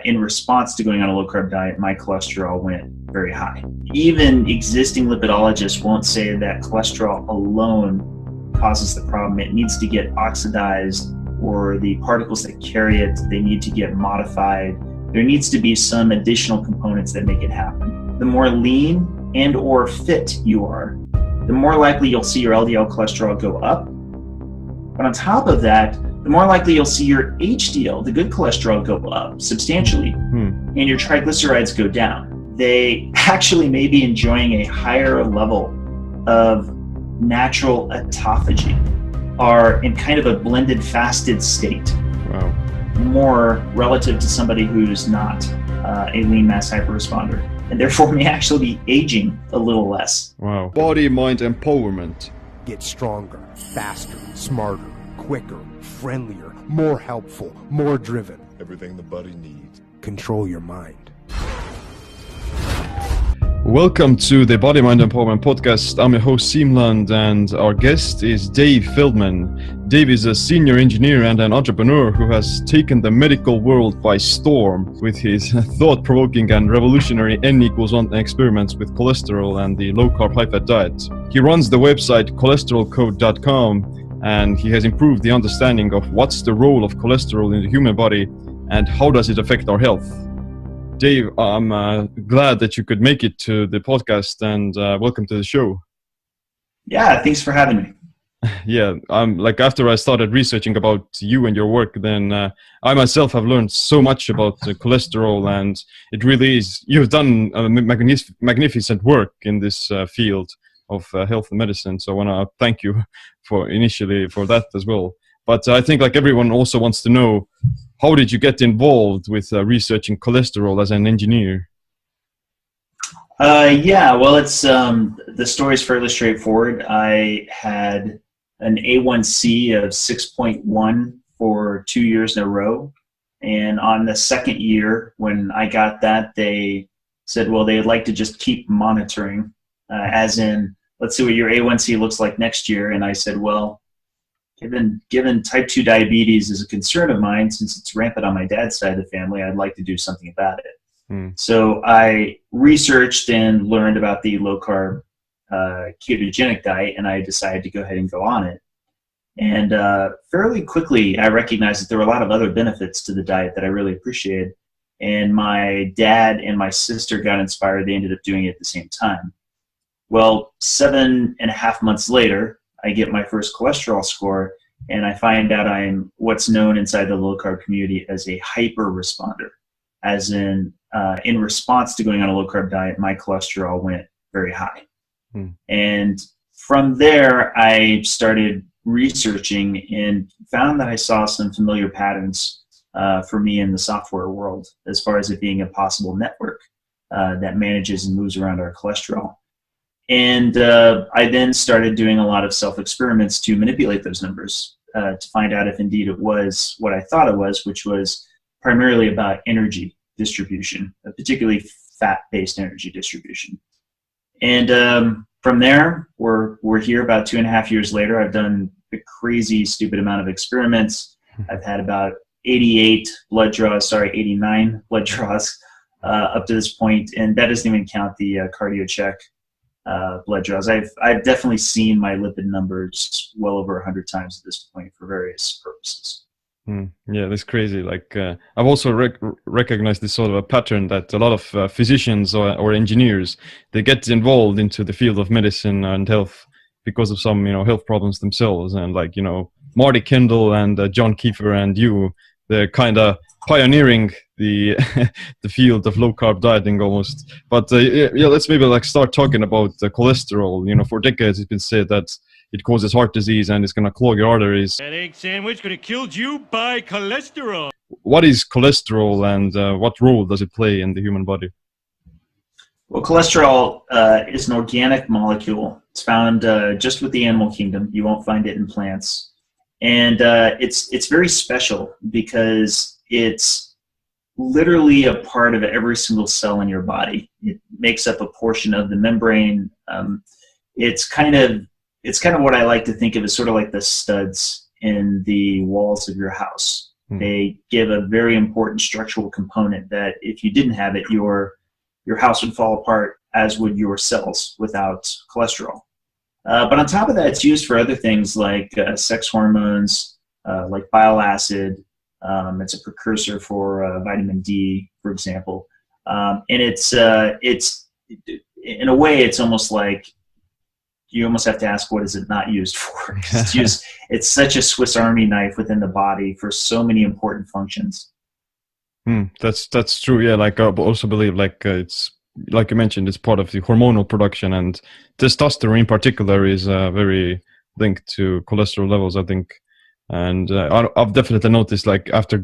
in response to going on a low-carb diet, my cholesterol went very high. Even existing lipidologists won't say that cholesterol alone causes the problem. It needs to get oxidized, or the particles that carry it, they need to get modified. There needs to be some additional components that make it happen. The more lean and or fit you are, the more likely you'll see your LDL cholesterol go up. But on top of that, the more likely you'll see your HDL, the good cholesterol, go up substantially, and your triglycerides go down. They actually may be enjoying a higher level of natural autophagy, are in kind of a blended fasted state. Wow. More relative to somebody who's not a lean mass hyperresponder, and therefore may actually be aging a little less. Wow. Body mind empowerment. Get stronger, faster, smarter, quicker, friendlier, more helpful, more driven. Everything the body needs. Control your mind. Welcome to the Body Mind Empowerment Podcast. I'm your host Simland, and our guest is Dave Feldman. Dave is a senior engineer and an entrepreneur who has taken the medical world by storm with his thought-provoking and revolutionary N=1 experiments with cholesterol and the low-carb high-fat diet. He runs the website cholesterolcode.com, and he has improved the understanding of what's the role of cholesterol in the human body and how does it affect our health. Dave, I'm glad that you could make it to the podcast, and welcome to the show. Yeah, thanks for having me. Yeah, after I started researching about you and your work, then I myself have learned so much about cholesterol, and it really is, you've done magnificent work in this field of health and medicine. So I want to thank you for that as well. But I think like everyone also wants to know, how did you get involved with researching cholesterol as an engineer? Yeah, well, it's the story's fairly straightforward. I had an A1C of 6.1 for 2 years in a row. And on the second year, when I got that, they said, well, they'd like to just keep monitoring, as in, let's see what your A1C looks like next year. And I said, well, given type 2 diabetes is a concern of mine, since it's rampant on my dad's side of the family, I'd like to do something about it. So I researched and learned about the low-carb ketogenic diet, and I decided to go ahead and go on it. And fairly quickly, I recognized that there were a lot of other benefits to the diet that I really appreciated. And my dad and my sister got inspired. They ended up doing it at the same time. Well, 7.5 months later, I get my first cholesterol score, and I find out I'm what's known inside the low-carb community as a hyper responder, as in response to going on a low-carb diet, my cholesterol went very high. And from there, I started researching and found that I saw some familiar patterns for me in the software world, as far as it being a possible network that manages and moves around our cholesterol. And I then started doing a lot of self-experiments to manipulate those numbers to find out if indeed it was what I thought it was, which was primarily about energy distribution, particularly fat-based energy distribution. And from there, we're here about 2.5 years later. I've done a crazy, stupid amount of experiments. I've had about 89 blood draws up to this point, and that doesn't even count the cardio check blood draws. I've definitely seen my lipid numbers well over 100 times at this point for various purposes. Yeah, that's crazy. I've also recognized this sort of a pattern that a lot of physicians or engineers, they get involved into the field of medicine and health because of some health problems themselves. And Marty Kendall and John Kiefer and you, they're kind of pioneering the the field of low carb dieting almost. But let's maybe start talking about cholesterol. For decades it's been said that it causes heart disease and it's going to clog your arteries. That egg sandwich could have killed you by cholesterol. What is cholesterol, and what role does it play in the human body? Well, cholesterol is an organic molecule. It's found just with the animal kingdom. You won't find it in plants. And it's very special because it's literally a part of every single cell in your body. It makes up a portion of the membrane. It's kind of what I like to think of as sort of like the studs in the walls of your house. They give a very important structural component that if you didn't have it, your house would fall apart, as would your cells without cholesterol. But on top of that, it's used for other things like sex hormones, like bile acid. It's a precursor for vitamin D, for example. And it's in a way, it's almost like you almost have to ask, what is it not used for? It's such a Swiss Army knife within the body for so many important functions. That's true. Yeah, like I also believe like it's like you mentioned, it's part of the hormonal production, and testosterone in particular is very linked to cholesterol levels, I think. And I've definitely noticed, like after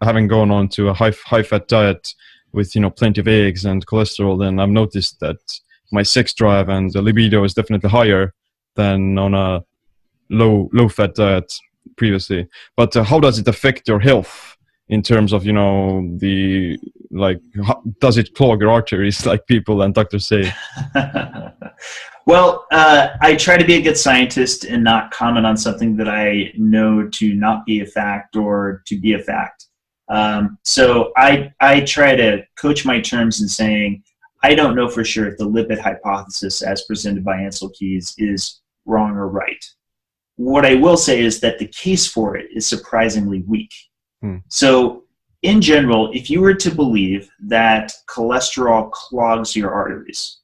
having gone on to a high fat diet with plenty of eggs and cholesterol, then I've noticed that my sex drive and the libido is definitely higher than on a low fat diet previously. But how does it affect your health in terms of does it clog your arteries like people and doctors say? Well, I try to be a good scientist and not comment on something that I know to not be a fact or to be a fact. So I try to coach my terms in saying, I don't know for sure if the lipid hypothesis as presented by Ansel Keys is wrong or right. What I will say is that the case for it is surprisingly weak. So in general, if you were to believe that cholesterol clogs your arteries,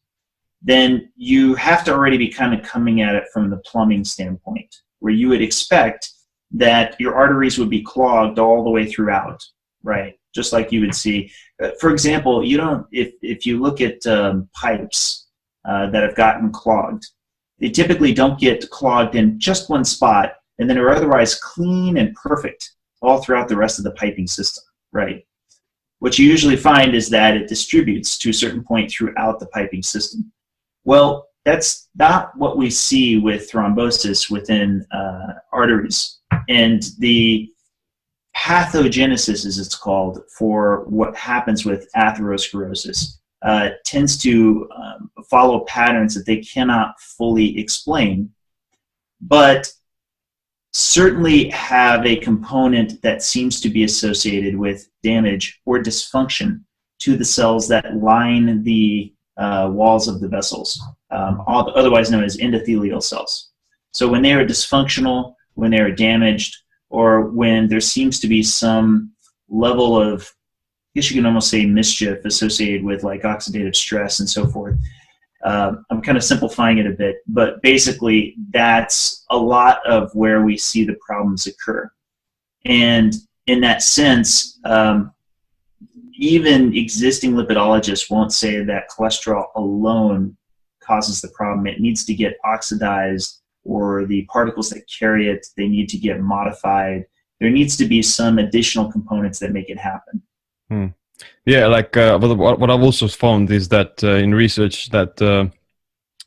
then you have to already be kind of coming at it from the plumbing standpoint, where you would expect that your arteries would be clogged all the way throughout, right? Just like you would see. For example, if you look at pipes that have gotten clogged, they typically don't get clogged in just one spot, and then are otherwise clean and perfect all throughout the rest of the piping system, right? What you usually find is that it distributes to a certain point throughout the piping system. Well, that's not what we see with thrombosis within arteries. And the pathogenesis, as it's called, for what happens with atherosclerosis tends to follow patterns that they cannot fully explain, but certainly have a component that seems to be associated with damage or dysfunction to the cells that line the walls of the vessels, otherwise known as endothelial cells. So when they are dysfunctional, when they are damaged, or when there seems to be some level of, I guess you can almost say, mischief associated with like oxidative stress and so forth. I'm kind of simplifying it a bit, but basically that's a lot of where we see the problems occur. And in that sense, even existing lipidologists won't say that cholesterol alone causes the problem. It needs to get oxidized, or the particles that carry it, they need to get modified. There needs to be some additional components that make it happen. Yeah, like what I've also found is that in research that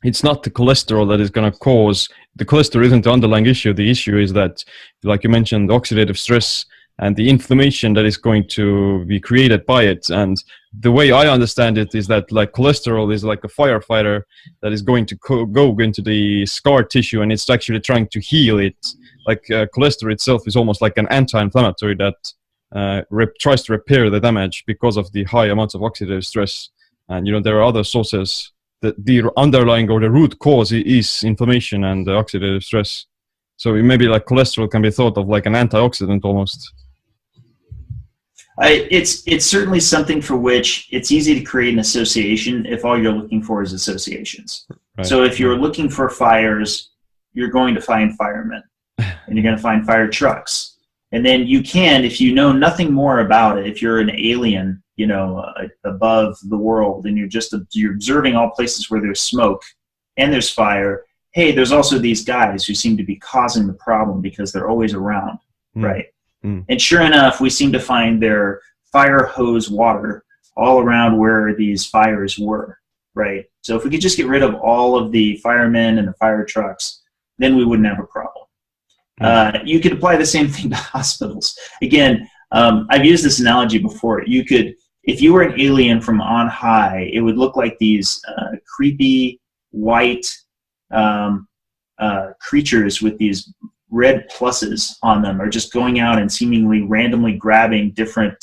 it's not the cholesterol that is going to cause, the cholesterol isn't the underlying issue. The issue is that, like you mentioned, oxidative stress and the inflammation that is going to be created by it. And the way I understand it is that like cholesterol is like a firefighter that is going to go into the scar tissue, and it's actually trying to heal it. Like cholesterol itself is almost like an anti-inflammatory that tries to repair the damage because of the high amounts of oxidative stress. And there are other sources that the underlying or the root cause is inflammation and oxidative stress. So maybe like cholesterol can be thought of like an antioxidant almost. It's certainly something for which it's easy to create an association if all you're looking for is associations. Right. So if you're looking for fires, you're going to find firemen, and you're going to find fire trucks. And then you can, if you know nothing more about it, if you're an alien, above the world, and you're observing all places where there's smoke and there's fire, hey, there's also these guys who seem to be causing the problem because they're always around, right? And sure enough, we seem to find their fire hose water all around where these fires were, right? So if we could just get rid of all of the firemen and the fire trucks, then we wouldn't have a problem. You could apply the same thing to hospitals. Again, I've used this analogy before. You could, if you were an alien from on high, it would look like these creepy white creatures with these red pluses on them, or just going out and seemingly randomly grabbing different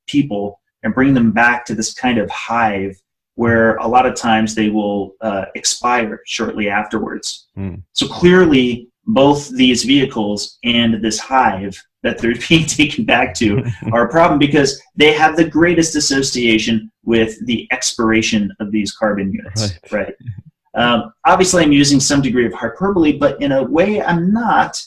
people and bringing them back to this kind of hive where a lot of times they will expire shortly afterwards. So clearly, both these vehicles and this hive that they're being taken back to are a problem, because they have the greatest association with the expiration of these carbon units, right? Obviously, I'm using some degree of hyperbole, but in a way I'm not,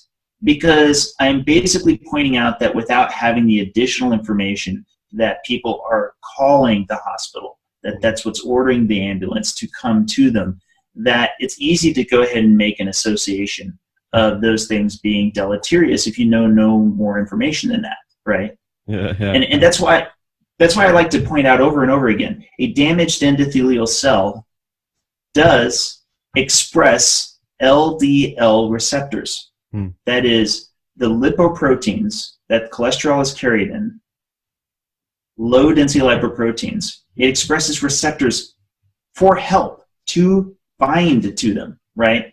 because I'm basically pointing out that without having the additional information that people are calling the hospital, that's what's ordering the ambulance to come to them, that it's easy to go ahead and make an association of those things being deleterious if you know no more information than that, right? Yeah. And that's why I like to point out over and over again, a damaged endothelial cell does express LDL receptors. That is, the lipoproteins that cholesterol is carried in, low density lipoproteins, it expresses receptors for help to bind to them, right?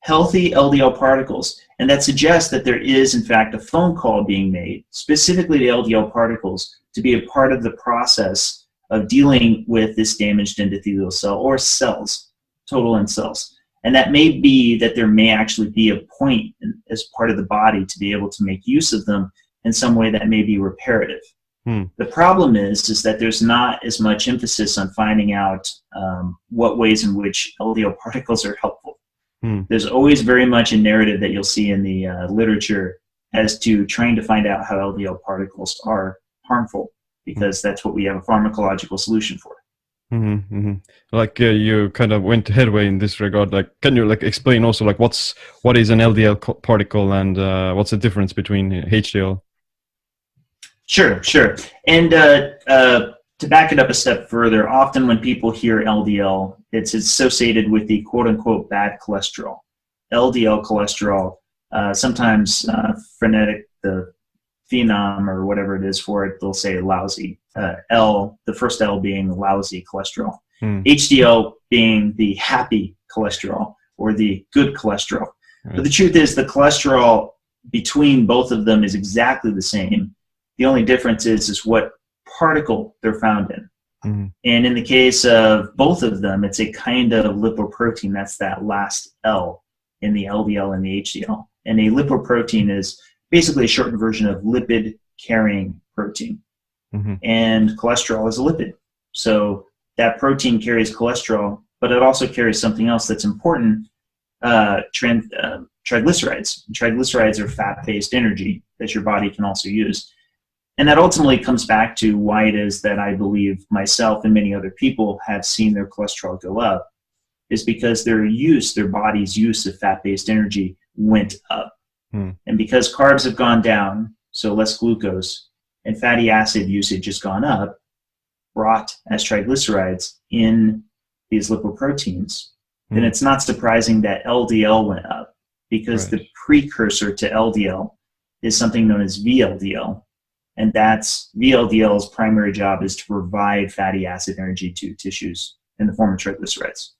Healthy LDL particles. And that suggests that there is, in fact, a phone call being made specifically to LDL particles to be a part of the process of dealing with this damaged endothelial cell, or cells, total end cells. And that may be that there may actually be a point as part of the body to be able to make use of them in some way that may be reparative. The problem is that there's not as much emphasis on finding out what ways in which LDL particles are helpful. There's always very much a narrative that you'll see in the literature as to trying to find out how LDL particles are harmful, because that's what we have a pharmacological solution for. Like you kind of went headway in this regard. Like, can you explain also what is an LDL particle, and what's the difference between HDL? Sure. And to back it up a step further, often when people hear LDL, it's associated with the quote-unquote bad cholesterol. LDL cholesterol, sometimes phonetic, the phenom or whatever it is for it, they'll say lousy. The first L being lousy cholesterol. HDL being the happy cholesterol, or the good cholesterol. But the truth is, the cholesterol between both of them is exactly the same. The only difference is what particle they're found in. And in the case of both of them, it's a kind of lipoprotein. That's that last L in the LDL and the HDL. And a lipoprotein is basically a shortened version of lipid-carrying protein. And cholesterol is a lipid. So that protein carries cholesterol, but it also carries something else that's important, triglycerides. Triglycerides are fat-based energy that your body can also use. And that ultimately comes back to why it is that I believe myself and many other people have seen their cholesterol go up, is because their body's use of fat-based energy went up. And because carbs have gone down, so less glucose, and fatty acid usage has gone up, brought as triglycerides in these lipoproteins, then it's not surprising that LDL went up, because the precursor to LDL is something known as VLDL. And that's VLDL's primary job is to provide fatty acid energy to tissues in the form of triglycerides.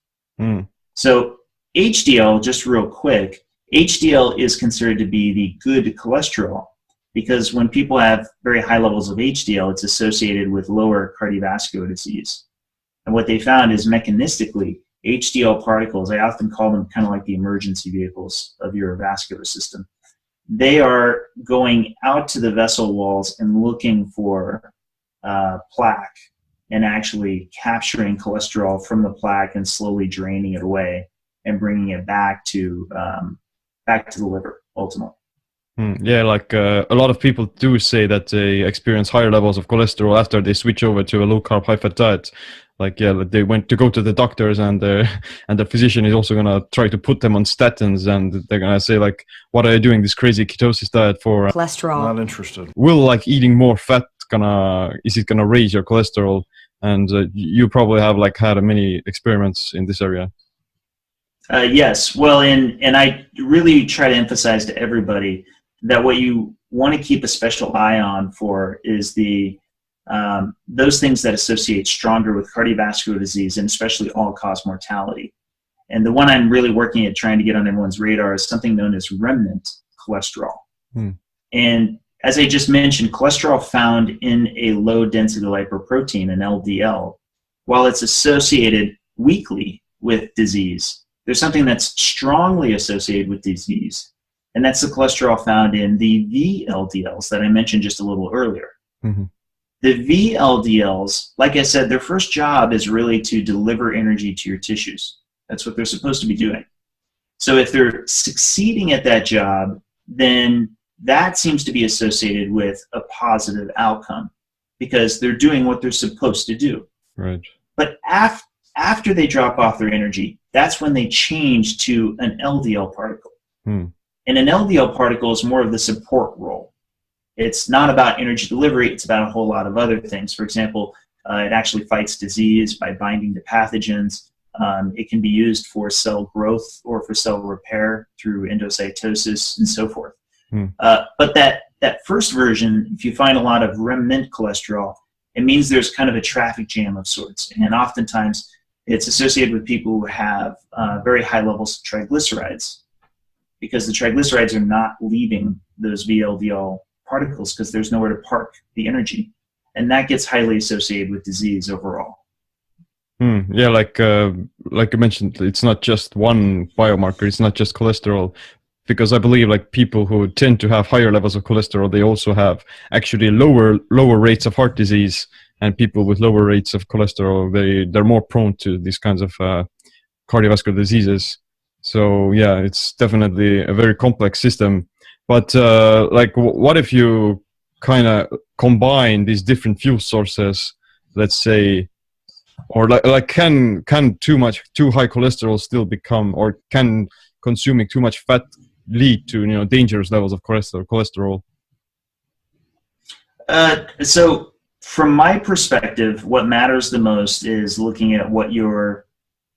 So HDL, just real quick, HDL is considered to be the good cholesterol, because when people have very high levels of HDL, it's associated with lower cardiovascular disease. And what they found is, mechanistically, HDL particles, I often call them kind of like the emergency vehicles of your vascular system. They are going out to the vessel walls and looking for plaque, and actually capturing cholesterol from the plaque and slowly draining it away and bringing it back to the liver, ultimately. Yeah, a lot of people do say that they experience higher levels of cholesterol after they switch over to a low-carb, high-fat diet. They went to go to the doctors, and the physician is also gonna try to put them on statins, and they're gonna say what are you doing this crazy ketosis diet for? Cholesterol. Not interested. Will eating more fat is it gonna raise your cholesterol? And you probably have had many experiments in this area. Yes, well, and I really try to emphasize to everybody that what you want to keep a special eye on for is those things that associate stronger with cardiovascular disease, and especially all-cause mortality. And the one I'm really working at trying to get on everyone's radar is something known as remnant cholesterol. Hmm. And as I just mentioned, cholesterol found in a low density lipoprotein, an LDL, while it's associated weakly with disease, there's something that's strongly associated with disease, and that's the cholesterol found in the VLDLs that I mentioned just a little earlier. Mm-hmm. The VLDLs, like I said, their first job is really to deliver energy to your tissues. That's what they're supposed to be doing. So if they're succeeding at that job, then that seems to be associated with a positive outcome because they're doing what they're supposed to do. Right. But after they drop off their energy, that's when they change to an LDL particle. Hmm. And an LDL particle is more of the support role. It's not about energy delivery, it's about a whole lot of other things. For example, it actually fights disease by binding to pathogens. It can be used for cell growth or for cell repair through endocytosis and so forth. But that first version, if you find a lot of remnant cholesterol, it means there's kind of a traffic jam of sorts. And oftentimes it's associated with people who have very high levels of triglycerides because the triglycerides are not leaving those VLDL particles because there's nowhere to park the energy. And that gets highly associated with disease overall. Yeah, like you mentioned, it's not just one biomarker, it's not just cholesterol, because I believe like people who tend to have higher levels of cholesterol, they also have actually lower rates of heart disease, and people with lower rates of cholesterol, they're more prone to these kinds of cardiovascular diseases. So yeah, it's definitely a very complex system. But like, what if you kind of combine these different fuel sources, let's say, or like can too high cholesterol still become, or can consuming too much fat lead to dangerous levels of cholesterol? So from my perspective, what matters the most is looking at what your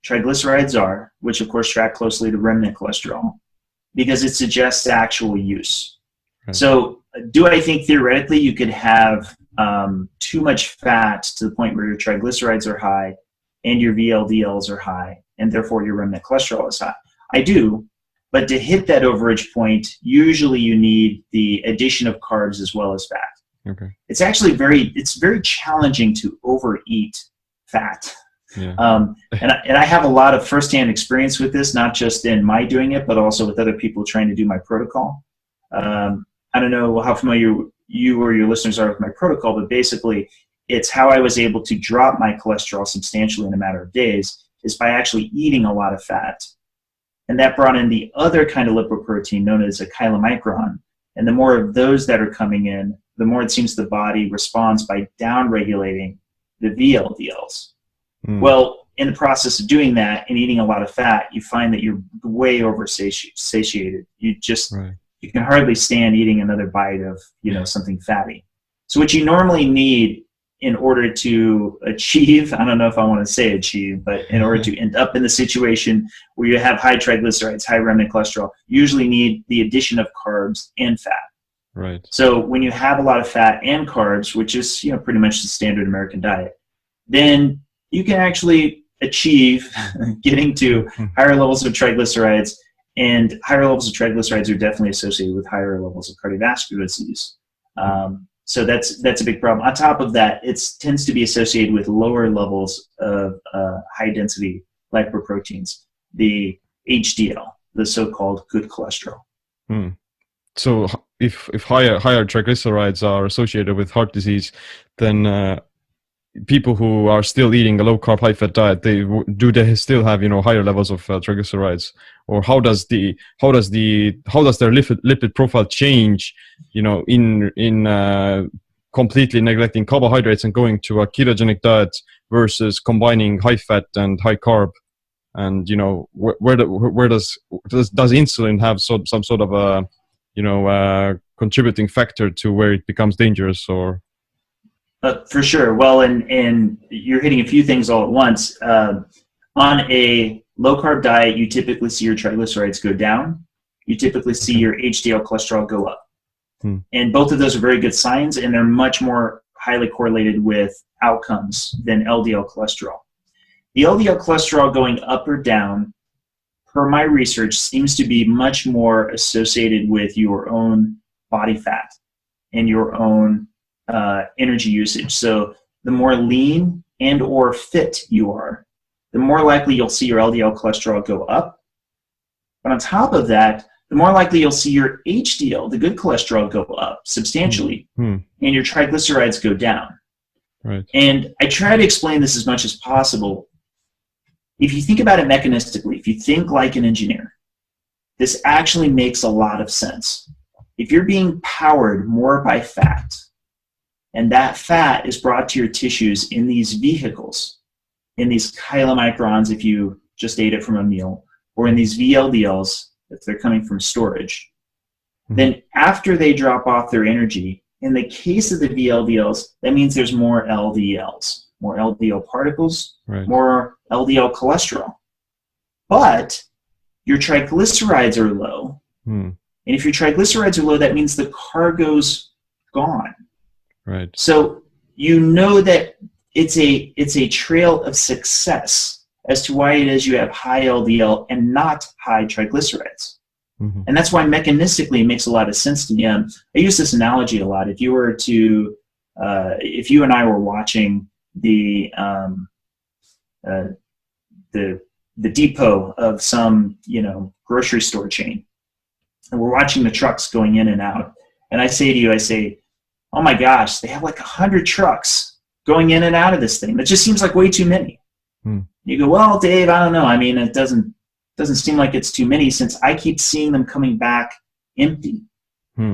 triglycerides are, which of course track closely to remnant cholesterol, because it suggests actual use. Right. So do I think theoretically you could have too much fat to the point where your triglycerides are high and your VLDLs are high, and therefore your remnant cholesterol is high? I do, but to hit that overage point, usually you need the addition of carbs as well as fat. Okay. It's actually very challenging to overeat fat. Yeah. And I have a lot of firsthand experience with this, not just in my doing it, but also with other people trying to do my protocol. I don't know how familiar you or your listeners are with my protocol, but basically it's how I was able to drop my cholesterol substantially in a matter of days is by actually eating a lot of fat. And that brought in the other kind of lipoprotein known as a chylomicron. And the more of those that are coming in, the more it seems the body responds by downregulating the VLDLs. Well, in the process of doing that and eating a lot of fat, you find that you're way over satiated. You just, Right. You can hardly stand eating another bite of, something fatty. So what you normally need in order to achieve, I don't know if I want to say achieve, but in order to end up in the situation where you have high triglycerides, high remnant cholesterol, you usually need the addition of carbs and fat. Right. So when you have a lot of fat and carbs, which is, pretty much the standard American diet, then you can actually achieve getting to higher levels of triglycerides, and higher levels of triglycerides are definitely associated with higher levels of cardiovascular disease. So that's a big problem. On top of that, it tends to be associated with lower levels of high-density lipoproteins, the HDL, the so-called good cholesterol. So if higher triglycerides are associated with heart disease, then people who are still eating a low carb, high fat diet, they still have higher levels of triglycerides, or how does their lipid profile change in completely neglecting carbohydrates and going to a ketogenic diet versus combining high fat and high carb? And where does insulin have some sort of a contributing factor to where it becomes dangerous? Or For sure. Well, and you're hitting a few things all at once. On a low-carb diet, you typically see your triglycerides go down. You typically see your HDL cholesterol go up. And both of those are very good signs, and they're much more highly correlated with outcomes than LDL cholesterol. The LDL cholesterol going up or down per my research, seems to be much more associated with your own body fat and your own energy usage. So the more lean and or fit you are, the more likely you'll see your LDL cholesterol go up. But on top of that, the more likely you'll see your HDL, the good cholesterol, go up substantially, and your triglycerides go down. Right. And I try to explain this as much as possible. If you think about it mechanistically, if you think like an engineer, this actually makes a lot of sense. If you're being powered more by fat, and that fat is brought to your tissues in these vehicles, in these chylomicrons if you just ate it from a meal, or in these VLDLs if they're coming from storage, then after they drop off their energy, in the case of the VLDLs, that means there's more LDLs, more LDL particles, more LDL cholesterol. But your triglycerides are low. And if your triglycerides are low, that means the cargo's gone. Right. So you know that it's a trail of success as to why it is you have high LDL and not high triglycerides. And that's why mechanistically it makes a lot of sense to me. I use this analogy a lot. If you were to, if you and I were watching the depot of some, grocery store chain, and we're watching the trucks going in and out, and I say to you, oh my gosh, they have like 100 trucks going in and out of this thing. That just seems like way too many. You go, well, Dave, I don't know. I mean, it doesn't seem like it's too many, since I keep seeing them coming back empty,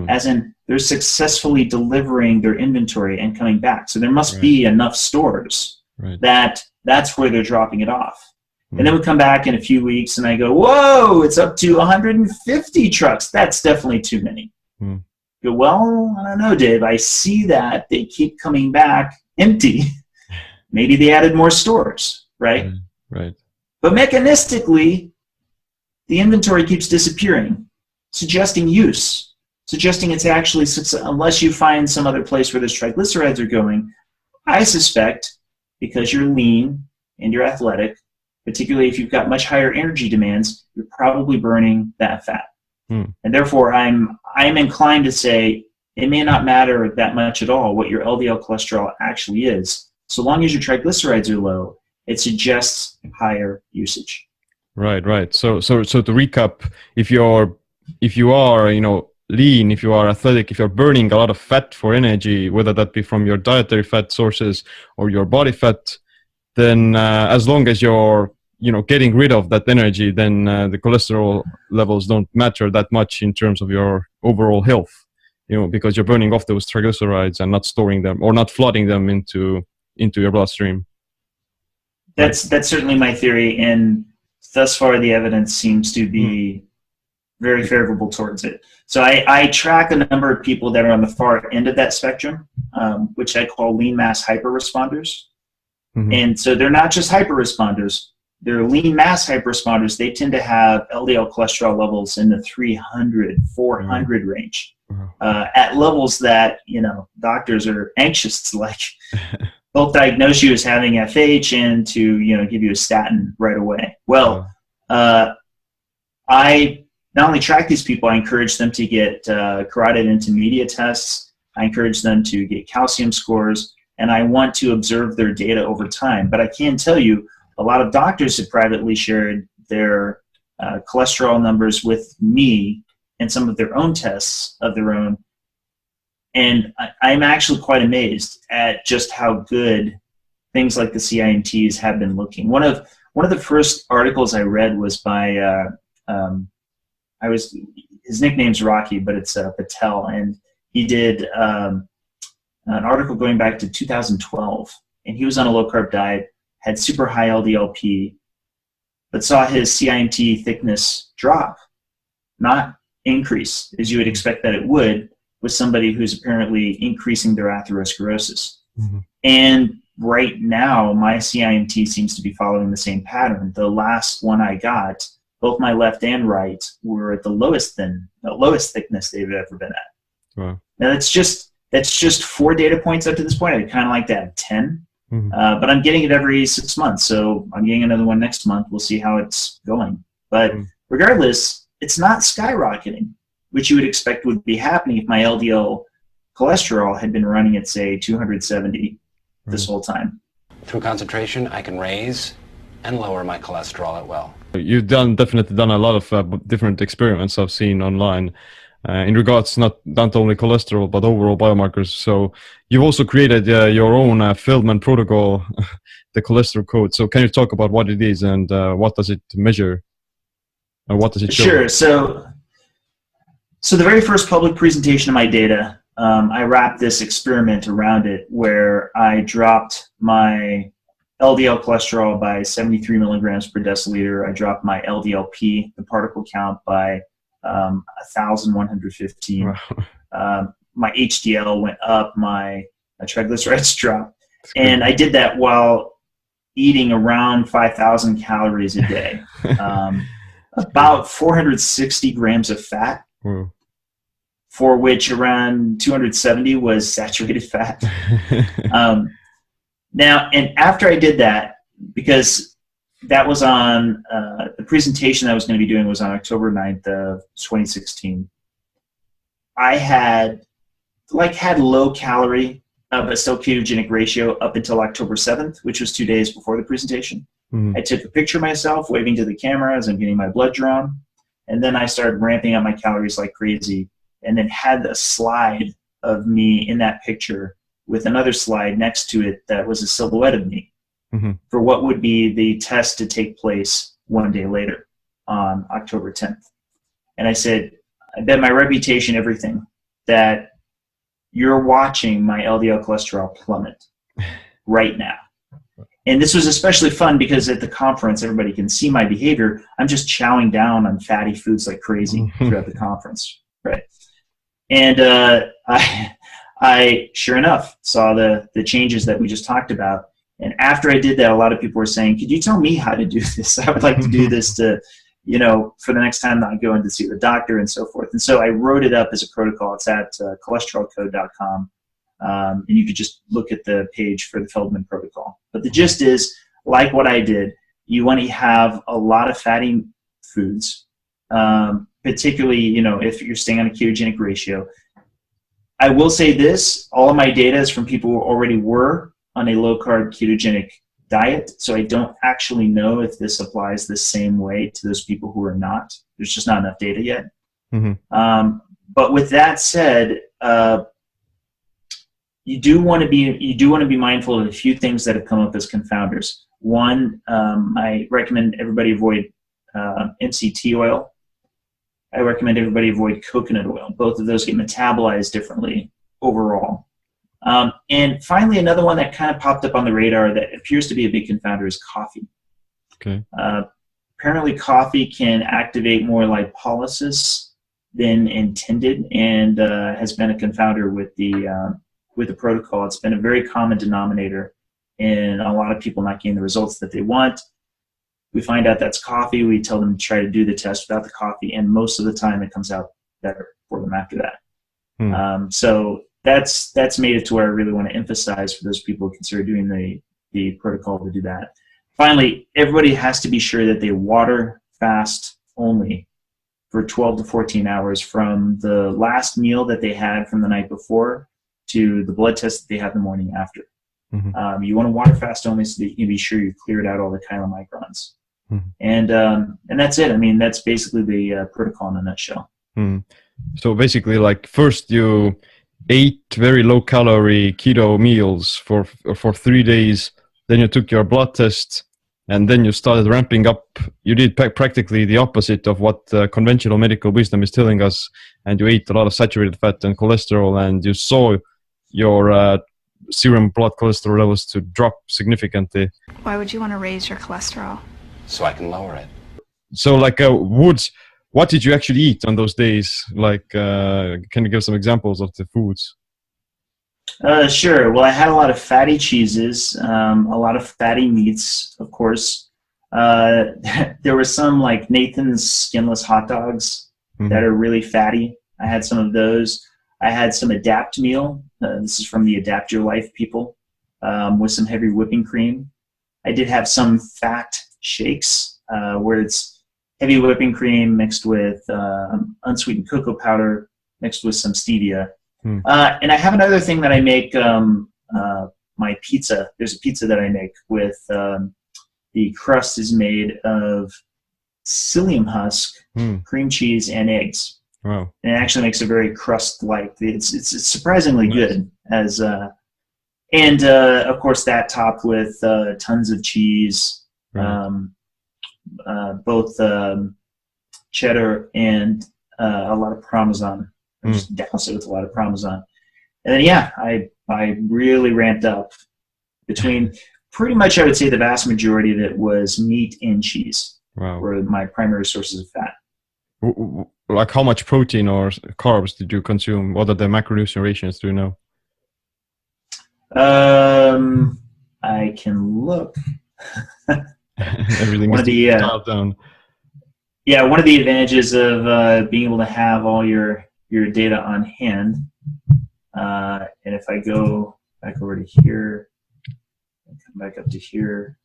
as in they're successfully delivering their inventory and coming back. So there must be enough stores that's where they're dropping it off. And then we come back in a few weeks and I go, whoa, it's up to 150 trucks. That's definitely too many. Go, well, I don't know, Dave. I see that they keep coming back empty. Maybe they added more stores, right? Right. But mechanistically, the inventory keeps disappearing, suggesting use, suggesting it's actually, unless you find some other place where those triglycerides are going, I suspect, because you're lean and you're athletic, particularly if you've got much higher energy demands, you're probably burning that fat. And therefore, I'm inclined to say it may not matter that much at all what your LDL cholesterol actually is. So long as your triglycerides are low, it suggests higher usage. Right. So to recap, if you are lean, if you are athletic, if you're burning a lot of fat for energy, whether that be from your dietary fat sources or your body fat, then as long as you're getting rid of that energy, then the cholesterol levels don't matter that much in terms of your overall health, because you're burning off those triglycerides and not storing them or not flooding them into your bloodstream. That's certainly my theory, and thus far the evidence seems to be very favorable towards it. So I track a number of people that are on the far end of that spectrum, which I call lean mass hyperresponders. And so they're not just hyperresponders, they're lean mass hyperresponders. They tend to have LDL cholesterol levels in the 300, 400 range, at levels that, doctors are anxious to both diagnose you as having FH and to, give you a statin right away. Well, I not only track these people, I encourage them to get carotid intermediate tests. I encourage them to get calcium scores, and I want to observe their data over time. But I can tell you, a lot of doctors have privately shared their cholesterol numbers with me and some of their own tests of their own. And I'm actually quite amazed at just how good things like the CIMTs have been looking. One of the first articles I read was by his nickname's Rocky, but it's Patel, and he did an article going back to 2012, and he was on a low carb diet, had super high LDLP, but saw his CIMT thickness drop, not increase, as you would expect that it would with somebody who's apparently increasing their atherosclerosis. And right now, my CIMT seems to be following the same pattern. The last one I got, both my left and right were at the lowest thickness they've ever been at. Wow. Now that's just 4 data points up to this point. I'd kind of like to have 10. But I'm getting it every 6 months, so I'm getting another one next month. We'll see how it's going. But regardless, it's not skyrocketing, which you would expect would be happening if my LDL cholesterol had been running at, say, 270 this whole time. Through concentration, I can raise and lower my cholesterol at will. You've definitely done a lot of different experiments I've seen online in regards not only cholesterol but overall biomarkers. So you've also created your own Feldman protocol, the cholesterol code. So can you talk about what it is and what does it measure? And what does it show? Sure. So the very first public presentation of my data, I wrapped this experiment around it where I dropped my LDL cholesterol by 73 milligrams per deciliter. I dropped my LDLP, the particle count, by 1,115. Wow. My HDL went up, my triglycerides dropped. And I did that while eating around 5,000 calories a day. About 460 grams of fat, for which around 270 was saturated fat. Now, and after I did that, because that was on, the presentation that I was going to be doing was on October 9th of 2016, I had low calorie, but still ketogenic ratio up until October 7th, which was 2 days before the presentation. I took a picture of myself waving to the camera as I'm getting my blood drawn, and then I started ramping up my calories like crazy, and then had a slide of me in that picture with another slide next to it that was a silhouette of me for what would be the test to take place 1 day later on October 10th. And I said, I bet my reputation, everything, that you're watching my LDL cholesterol plummet right now. And this was especially fun because at the conference, everybody can see my behavior. I'm just chowing down on fatty foods like crazy throughout the conference, right? And I sure enough saw the changes that we just talked about. And after I did that, a lot of people were saying, could you tell me how to do this? I would like to do this to, for the next time that I go in to see the doctor and so forth. And so I wrote it up as a protocol. It's at cholesterolcode.com. And you could just look at the page for the Feldman protocol. But the gist is, like what I did, you want to have a lot of fatty foods, particularly, if you're staying on a ketogenic ratio. I will say this, all of my data is from people who already were on a low-carb ketogenic diet, so I don't actually know if this applies the same way to those people who are not. There's just not enough data yet. But with that said, you do want to be mindful of a few things that have come up as confounders. One, I recommend everybody avoid MCT oil. I recommend everybody avoid coconut oil. Both of those get metabolized differently overall. And finally, another one that kind of popped up on the radar that appears to be a big confounder is coffee. Okay. Apparently, coffee can activate more lipolysis than intended, and has been a confounder with the protocol. It's been a very common denominator in a lot of people not getting the results that they want. We find out that's coffee. We tell them to try to do the test without the coffee, and most of the time it comes out better for them after that. So that's made it to where I really want to emphasize for those people who consider doing the protocol to do that. Finally, everybody has to be sure that they water fast only for 12 to 14 hours from the last meal that they had from the night before to the blood test that they have the morning after. You want to water fast only so that you can be sure you've cleared out all the chylomicrons. And that's it. I mean, that's basically the protocol in a nutshell. So basically, like, first you ate very low calorie keto meals for 3 days, then you took your blood test, and then you started ramping up. You did practically the opposite of what conventional medical wisdom is telling us, and you ate a lot of saturated fat and cholesterol, and you saw your serum blood cholesterol levels to drop significantly. Why would you want to raise your cholesterol? So I can lower it. So, like, what did you actually eat on those days? Like, can you give some examples of the foods? Sure. Well, I had a lot of fatty cheeses, a lot of fatty meats, of course. There were some like Nathan's skinless hot dogs that are really fatty. I had some of those. I had some Adapt meal. This is from the Adapt Your Life people, with some heavy whipping cream. I did have some fat shakes where it's heavy whipping cream mixed with unsweetened cocoa powder mixed with some stevia. And I have another thing that I make, my pizza. There's a pizza that I make with the crust is made of psyllium husk, cream cheese, and eggs. Wow. And it actually makes a very crust-like. It's surprisingly good. And of course that topped with tons of cheese, both cheddar and a lot of Parmesan. Just douse it with a lot of Parmesan. And then I really ramped up between pretty much, I would say the vast majority of it was meat and cheese. Wow. Were my primary sources of fat. Like how much protein or carbs did you consume? What are the macronutrient ratios? Do you know? I can look. Everything is dialed down. Yeah, one of the advantages of being able to have all your data on hand, and if I go back over to here, and come back up to here,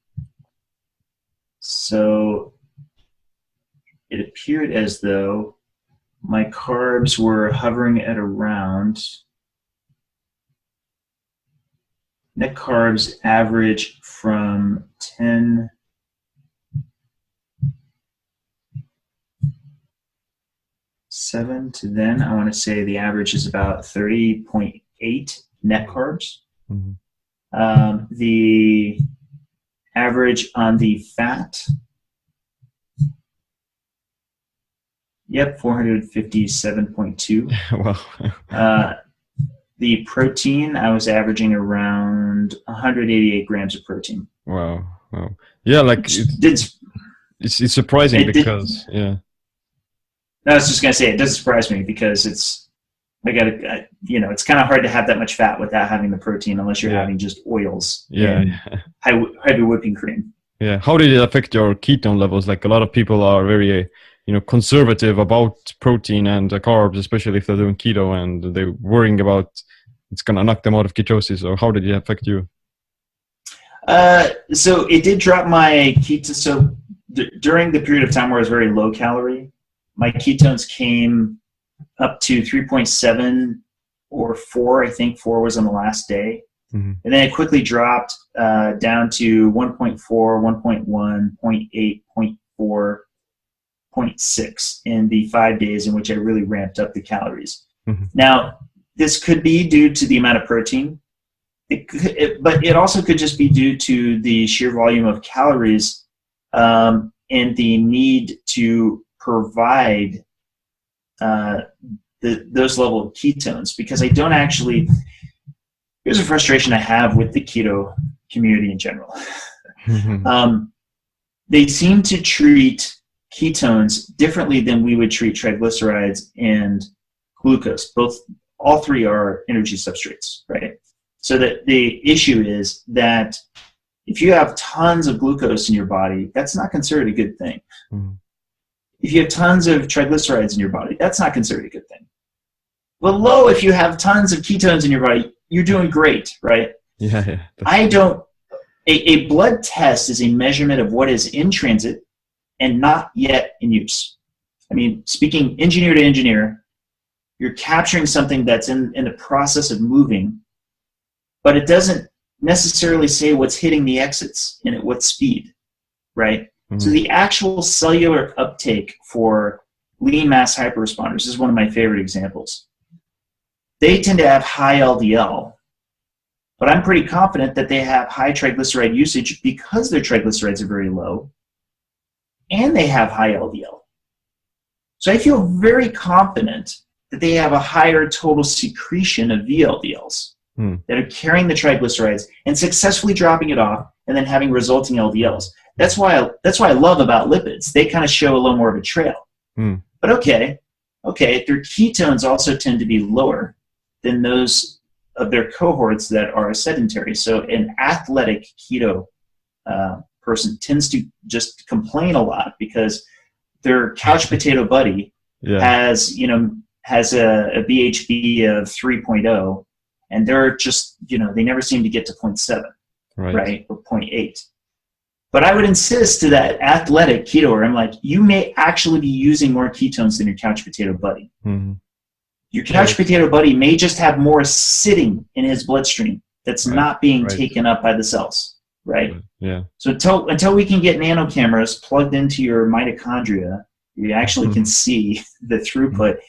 so it appeared as though my carbs were hovering at around, net carbs average from 10.7 to then, I want to say the average is about 30.8 net carbs. The average on the fat, 457.2. Wow. The protein, I was averaging around 188 grams of protein. Wow. Yeah, like it's surprising because I was just gonna say it does surprise me because it's it's kind of hard to have that much fat without having the protein unless you're having just oils. Heavy whipping cream. Yeah. How did it affect your ketone levels? Like a lot of people are very conservative about protein and carbs, especially if they're doing keto, and they're worrying about it's gonna knock them out of ketosis. Or how did it affect you? So it did drop my ketones. So during the period of time where I was very low calorie, my ketones came up to 3.7 or 4. I think 4 was on the last day. And then it quickly dropped down to 1.4, 1.1, 0.8, 0.4, 0.6 in the 5 days in which I really ramped up the calories. Now, this could be due to the amount of protein, but it also could just be due to the sheer volume of calories and the need to provide those level of ketones, because I don't actually. Here's a frustration I have with the keto community in general. They seem to treat ketones differently than we would treat triglycerides and glucose. All three are energy substrates, right? So that the issue is that if you have tons of glucose in your body, that's not considered a good thing. If you have tons of triglycerides in your body, that's not considered a good thing. But if you have tons of ketones in your body, you're doing great, right? Yeah. A blood test is a measurement of what is in transit and not yet in use. I mean, speaking engineer to engineer, you're capturing something that's in the process of moving, but it doesn't necessarily say what's hitting the exits and at what speed, right? So the actual cellular uptake for lean mass hyperresponders is one of my favorite examples. They tend to have high LDL, but I'm pretty confident that they have high triglyceride usage because their triglycerides are very low, and they have high LDL. So I feel very confident that they have a higher total secretion of VLDLs that are carrying the triglycerides and successfully dropping it off and then having resulting LDLs. That's why I love about lipids. They kind of show a little more of a trail. But okay, their ketones also tend to be lower than those of their cohorts that are sedentary. So an athletic keto person tends to just complain a lot because their couch potato buddy has a BHB of 3.0, and they're just, they never seem to get to 0.7, right? Or 0.8. But I would insist to that athletic ketoer, I'm like, you may actually be using more ketones than your couch potato buddy. Mm-hmm. Your couch potato buddy may just have more sitting in his bloodstream that's not being taken up by the cells, right? Yeah. So until we can get nano cameras plugged into your mitochondria, you actually can see the throughput.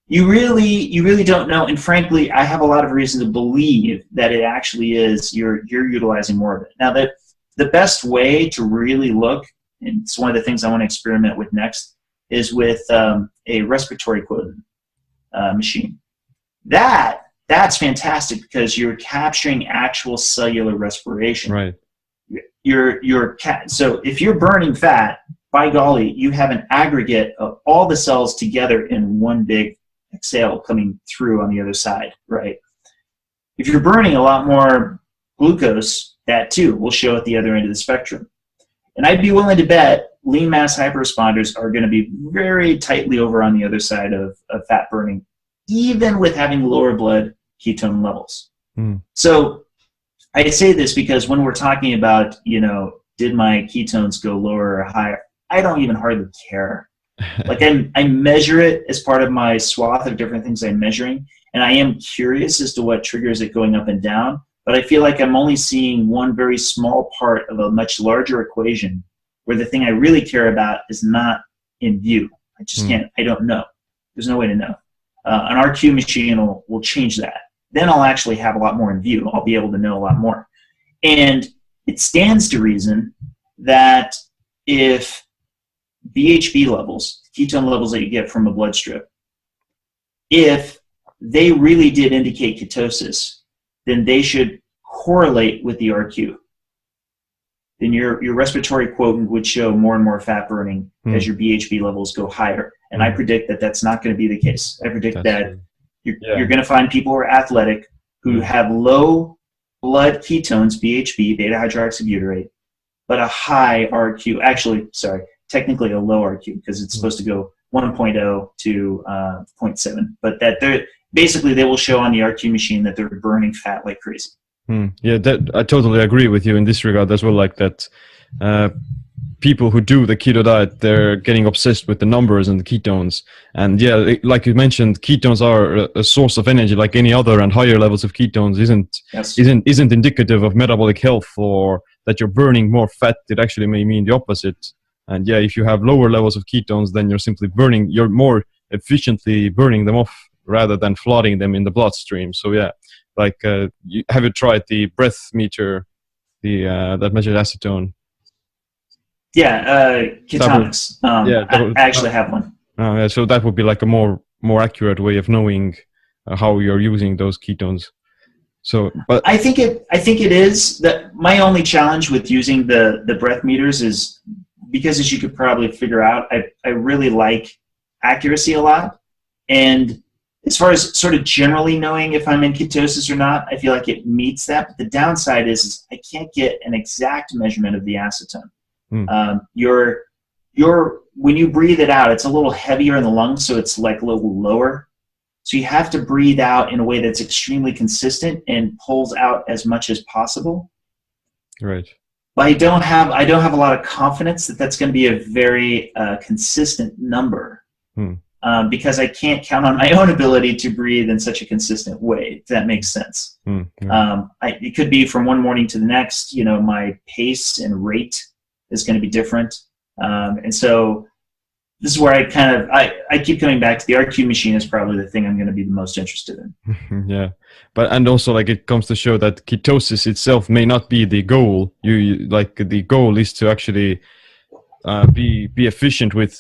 You really don't know. And frankly, I have a lot of reason to believe that it actually is you're utilizing more of it. Now, the best way to really look, and it's one of the things I want to experiment with next, is with a respiratory quotient machine. That's fantastic because you're capturing actual cellular respiration. Right. So if you're burning fat, by golly, you have an aggregate of all the cells together in one big exhale coming through on the other side, right? If you're burning a lot more glucose, that too will show at the other end of the spectrum. And I'd be willing to bet lean mass hyperresponders are going to be very tightly over on the other side of fat burning, even with having lower blood ketone levels. So I say this because when we're talking about, did my ketones go lower or higher, I don't even hardly care. Like I measure it as part of my swath of different things I'm measuring, and I am curious as to what triggers it going up and down, but I feel like I'm only seeing one very small part of a much larger equation where the thing I really care about is not in view. I just can't, I don't know. There's no way to know. An RQ machine will change that. Then I'll actually have a lot more in view. I'll be able to know a lot more. And it stands to reason that if BHB levels, ketone levels that you get from a blood strip, if they really did indicate ketosis, then they should correlate with the RQ. Then your respiratory quotient would show more and more fat burning as your BHB levels go higher. And I predict that that's not going to be the case. I predict that you're going to find people who are athletic who have low blood ketones, BHB, beta hydroxybutyrate, but a high RQ. Actually, sorry, technically a low RQ because it's supposed to go 1.0 to 0.7. But that basically they will show on the RQ machine that they're burning fat like crazy. Yeah, I totally agree with you in this regard as well. Like that, people who do the keto diet, they're getting obsessed with the numbers and the ketones. And yeah, like you mentioned, ketones are a source of energy like any other, and higher levels of ketones isn't indicative of metabolic health or that you're burning more fat. It actually may mean the opposite. And yeah, if you have lower levels of ketones, then you're more efficiently burning them off rather than flooding them in the bloodstream. So yeah, like have you tried the breath meter, that measures acetone? Yeah, Ketonics. I actually have one. Yeah, so that would be like a more accurate way of knowing how you're using those ketones. So, but I think it is that my only challenge with using the breath meters is because, as you could probably figure out, I really like accuracy a lot, and as far as sort of generally knowing if I'm in ketosis or not, I feel like it meets that. But the downside is I can't get an exact measurement of the acetone. When you breathe it out, it's a little heavier in the lungs, so it's like a little lower. So you have to breathe out in a way that's extremely consistent and pulls out as much as possible. Right. But I don't have a lot of confidence that that's going to be a very consistent number. Because I can't count on my own ability to breathe in such a consistent way, if that makes sense. It could be from one morning to the next, my pace and rate is going to be different. And so this is where I keep coming back to the RQ machine is probably the thing I'm going to be the most interested in. Yeah. And also like it comes to show that ketosis itself may not be the goal. The goal is to actually be efficient with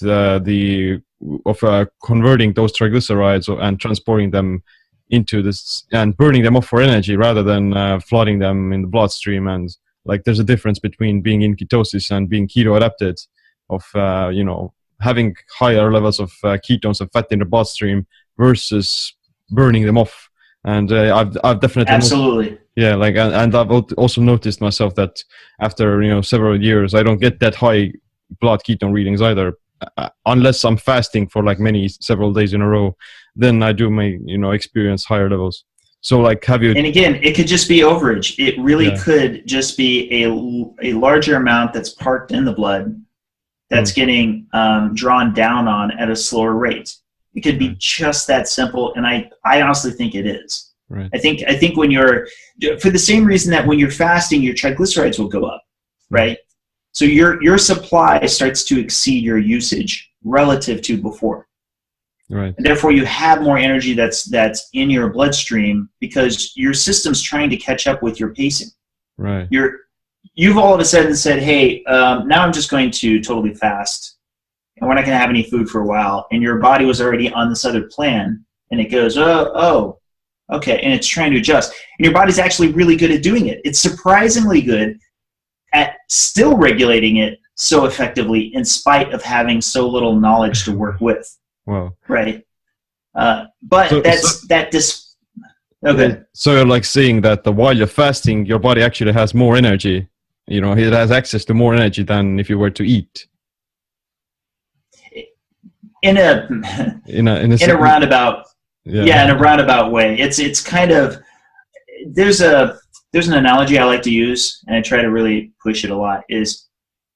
converting those triglycerides and transporting them into this and burning them off for energy rather than flooding them in the bloodstream. And like there's a difference between being in ketosis and being keto adapted, of having higher levels of ketones and fat in the bloodstream versus burning them off. And I've definitely absolutely and I've also noticed myself that after several years I don't get that high blood ketone readings either. Unless I'm fasting for like several days in a row, then I do experience higher levels. So like, have you? And again, it could just be overage. It really Yeah. could just be a larger amount that's parked in the blood that's getting drawn down on at a slower rate. It could be just that simple, and I honestly think it is. Right. I think when you're, for the same reason that when you're fasting, your triglycerides will go up, right? So your supply starts to exceed your usage relative to before. Right. And therefore, you have more energy that's in your bloodstream because your system's trying to catch up with your pacing. Right. You've all of a sudden said, hey, now I'm just going to totally fast, and we're not going to have any food for a while. And your body was already on this other plan, and it goes, oh, okay, and it's trying to adjust. And your body's actually really good at doing it. It's surprisingly good at still regulating it so effectively in spite of having so little knowledge to work with. Wow. Right. But okay. So you're like saying that while you're fasting, your body actually has more energy. You know, it has access to more energy than if you were to eat. In a roundabout, in a roundabout way. It's kind of, there's an analogy I like to use, and I try to really push it a lot, is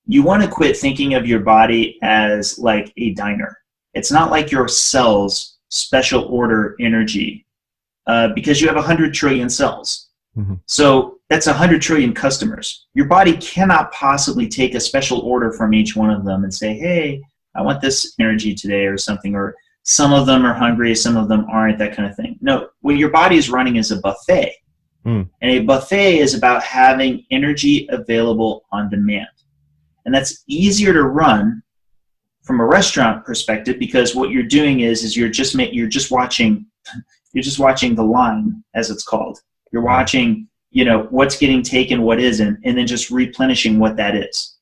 you want to quit thinking of your body as like a diner. It's not like your cells special order energy because you have 100 trillion cells. Mm-hmm. So that's 100 trillion customers. Your body cannot possibly take a special order from each one of them and say, hey, I want this energy today or something, or some of them are hungry, some of them aren't, that kind of thing. No, what your body is running is a buffet. And a buffet is about having energy available on demand. And that's easier to run from a restaurant perspective because what you're doing is you're just watching the line, as it's called. You're watching, what's getting taken, what isn't, and then just replenishing what that is.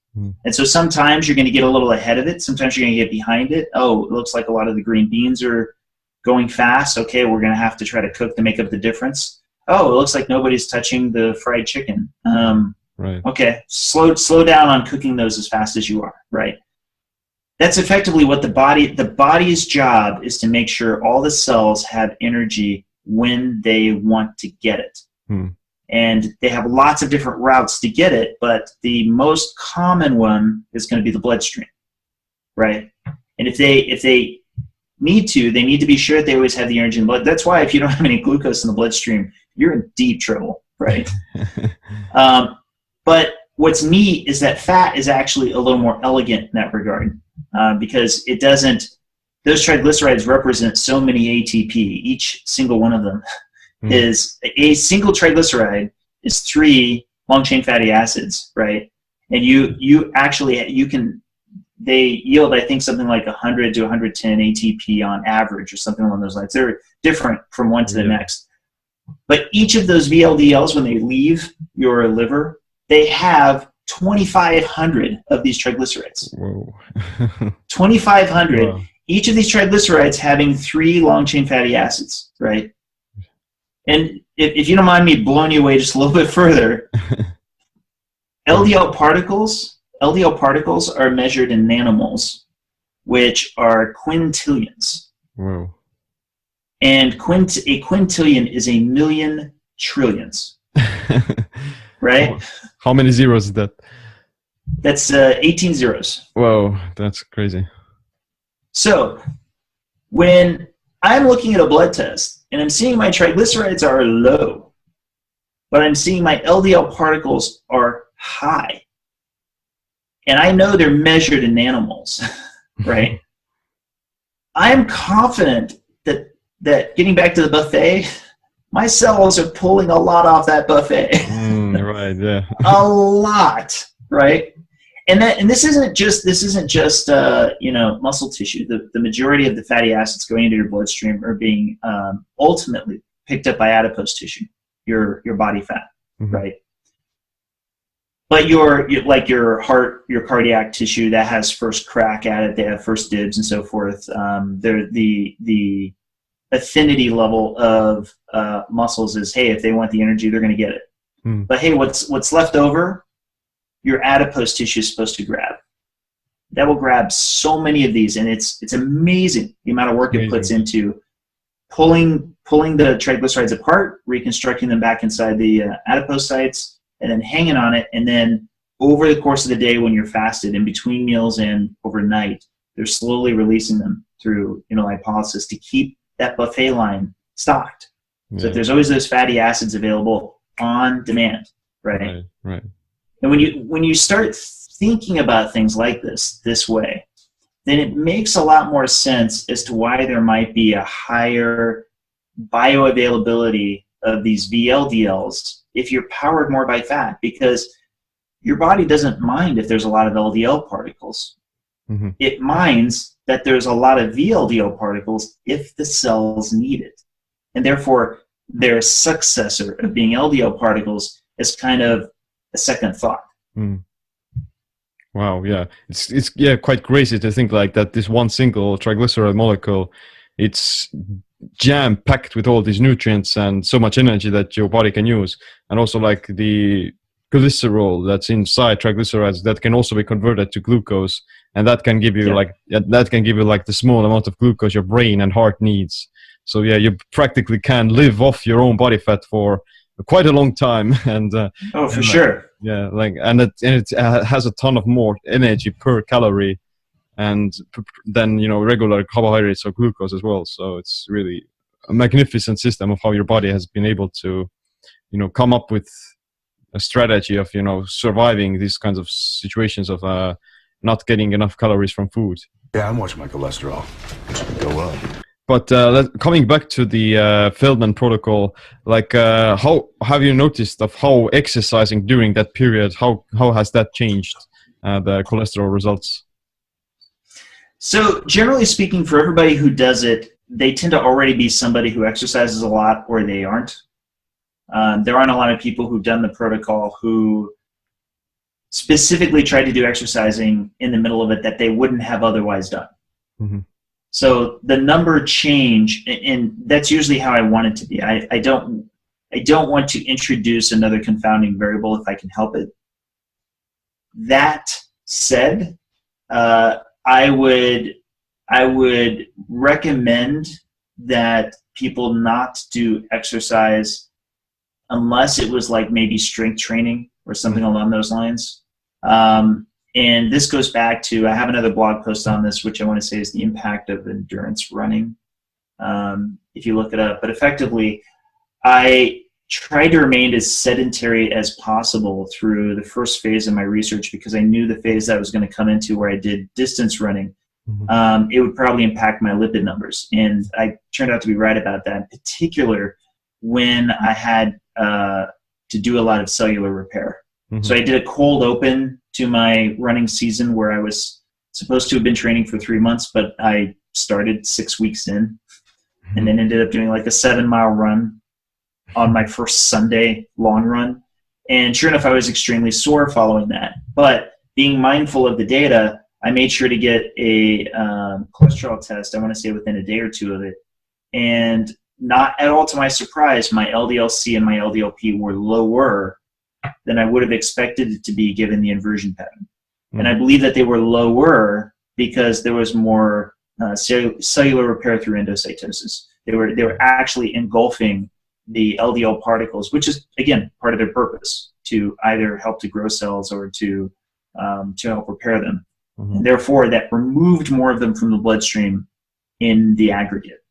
And so sometimes you're going to get a little ahead of it. Sometimes you're going to get behind it. Oh, it looks like a lot of the green beans are going fast. Okay, we're going to have to try to cook to make up the difference. Oh, it looks like nobody's touching the fried chicken. Right. Okay, slow down on cooking those as fast as you are, right? That's effectively what the body's job is, to make sure all the cells have energy when they want to get it. And they have lots of different routes to get it, but the most common one is going to be the bloodstream, right? And if they need to be sure that they always have the energy in the blood. That's why if you don't have any glucose in the bloodstream, you're in deep trouble, right? But what's neat is that fat is actually a little more elegant in that regard because it doesn't, those triglycerides represent so many ATP. Each single one of them is a single triglyceride is 3 long-chain fatty acids, right? And they yield, I think, something like 100 to 110 ATP on average or something along those lines. They're different from one to the next. But each of those VLDLs, when they leave your liver, they have 2,500 of these triglycerides. Whoa. 2,500. Wow. Each of these triglycerides having 3 long-chain fatty acids, right? And if you don't mind me blowing you away just a little bit further, LDL particles are measured in nanomoles, which are quintillions. Whoa. And a quintillion is a million trillions, right? How many zeros is that? That's 18 zeros. Whoa, that's crazy. So when I'm looking at a blood test and I'm seeing my triglycerides are low, but I'm seeing my LDL particles are high, and I know they're measured in nanomoles, right? I'm confident that getting back to the buffet, my cells are pulling a lot off that buffet. Right, yeah. A lot, right? And this isn't just muscle tissue. The majority of the fatty acids going into your bloodstream are being ultimately picked up by adipose tissue, your body fat, right? But your heart, your cardiac tissue, that has first crack at it. They have first dibs and so forth. They're the affinity level of muscles is, hey, if they want the energy, they're going to get it. But hey, what's left over, your adipose tissue is supposed to grab. That will grab so many of these, and it's amazing the amount of work it puts into pulling pulling the triglycerides apart, reconstructing them back inside the adipocytes, and then hanging on it. And then over the course of the day when you're fasted, in between meals and overnight, they're slowly releasing them through lipolysis to keep that buffet line stocked. Yeah. So that there's always those fatty acids available on demand, right? Right. And when you start thinking about things like this way, then it makes a lot more sense as to why there might be a higher bioavailability of these VLDLs if you're powered more by fat, because your body doesn't mind if there's a lot of LDL particles. Mm-hmm. It minds that there's a lot of VLDL particles if the cells need it. And therefore, their successor of being LDL particles is kind of a second thought. Mm. Wow, yeah. It's quite crazy to think like that this one single triglyceride molecule, it's jam-packed with all these nutrients and so much energy that your body can use. And also like the glycerol that's inside triglycerides that can also be converted to glucose, and that can give you like the small amount of glucose your brain and heart needs. So yeah, you practically can live off your own body fat for quite a long time. And for sure. Yeah, like and it has a ton of more energy per calorie, and than regular carbohydrates or glucose as well. So it's really a magnificent system of how your body has been able to come up with a strategy of surviving these kinds of situations of not getting enough calories from food. Yeah, I'm watching my cholesterol. It should go up. But coming back to the Feldman protocol, like how have you noticed of how exercising during that period, how has that changed the cholesterol results? So generally speaking, for everybody who does it, they tend to already be somebody who exercises a lot, or they aren't. There aren't a lot of people who've done the protocol who specifically tried to do exercising in the middle of it that they wouldn't have otherwise done. Mm-hmm. So the number change, and that's usually how I want it to be. I don't want to introduce another confounding variable if I can help it. That said, I would recommend that people not do exercise unless it was like maybe strength training or something along those lines. And this goes back to, I have another blog post on this, which I want to say is the impact of endurance running. If you look it up, but effectively, I tried to remain as sedentary as possible through the first phase of my research, because I knew the phase that I was going to come into where I did distance running, it would probably impact my lipid numbers. And I turned out to be right about that, in particular when I had to do a lot of cellular repair. So I did a cold open to my running season where I was supposed to have been training for 3 months, but I started 6 weeks in and then ended up doing like a 7-mile run on my first Sunday long run. And sure enough, I was extremely sore following that. But being mindful of the data, I made sure to get a cholesterol test, I want to say within a day or two of it. And not at all to my surprise, my LDL-C and my LDL-P were lower than I would have expected it to be given the inversion pattern. And I believe that they were lower because there was more cellular repair through endocytosis. They were actually engulfing the LDL particles, which is, again, part of their purpose, to either help to grow cells or to help repair them. And therefore, that removed more of them from the bloodstream in the aggregate.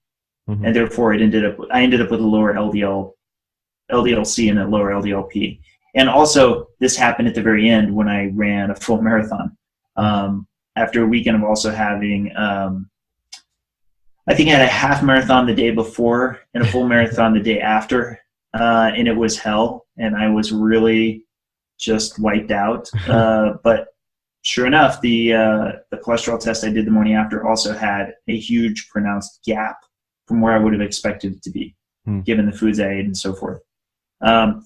And therefore, I ended up with a lower LDL-C and a lower LDL-P. And also, this happened at the very end when I ran a full marathon. After a weekend of also having, I think I had a half marathon the day before and a full marathon the day after. And it was hell. And I was really just wiped out. But sure enough, the cholesterol test I did the morning after also had a huge pronounced gap from where I would have expected it to be, given the foods I ate and so forth.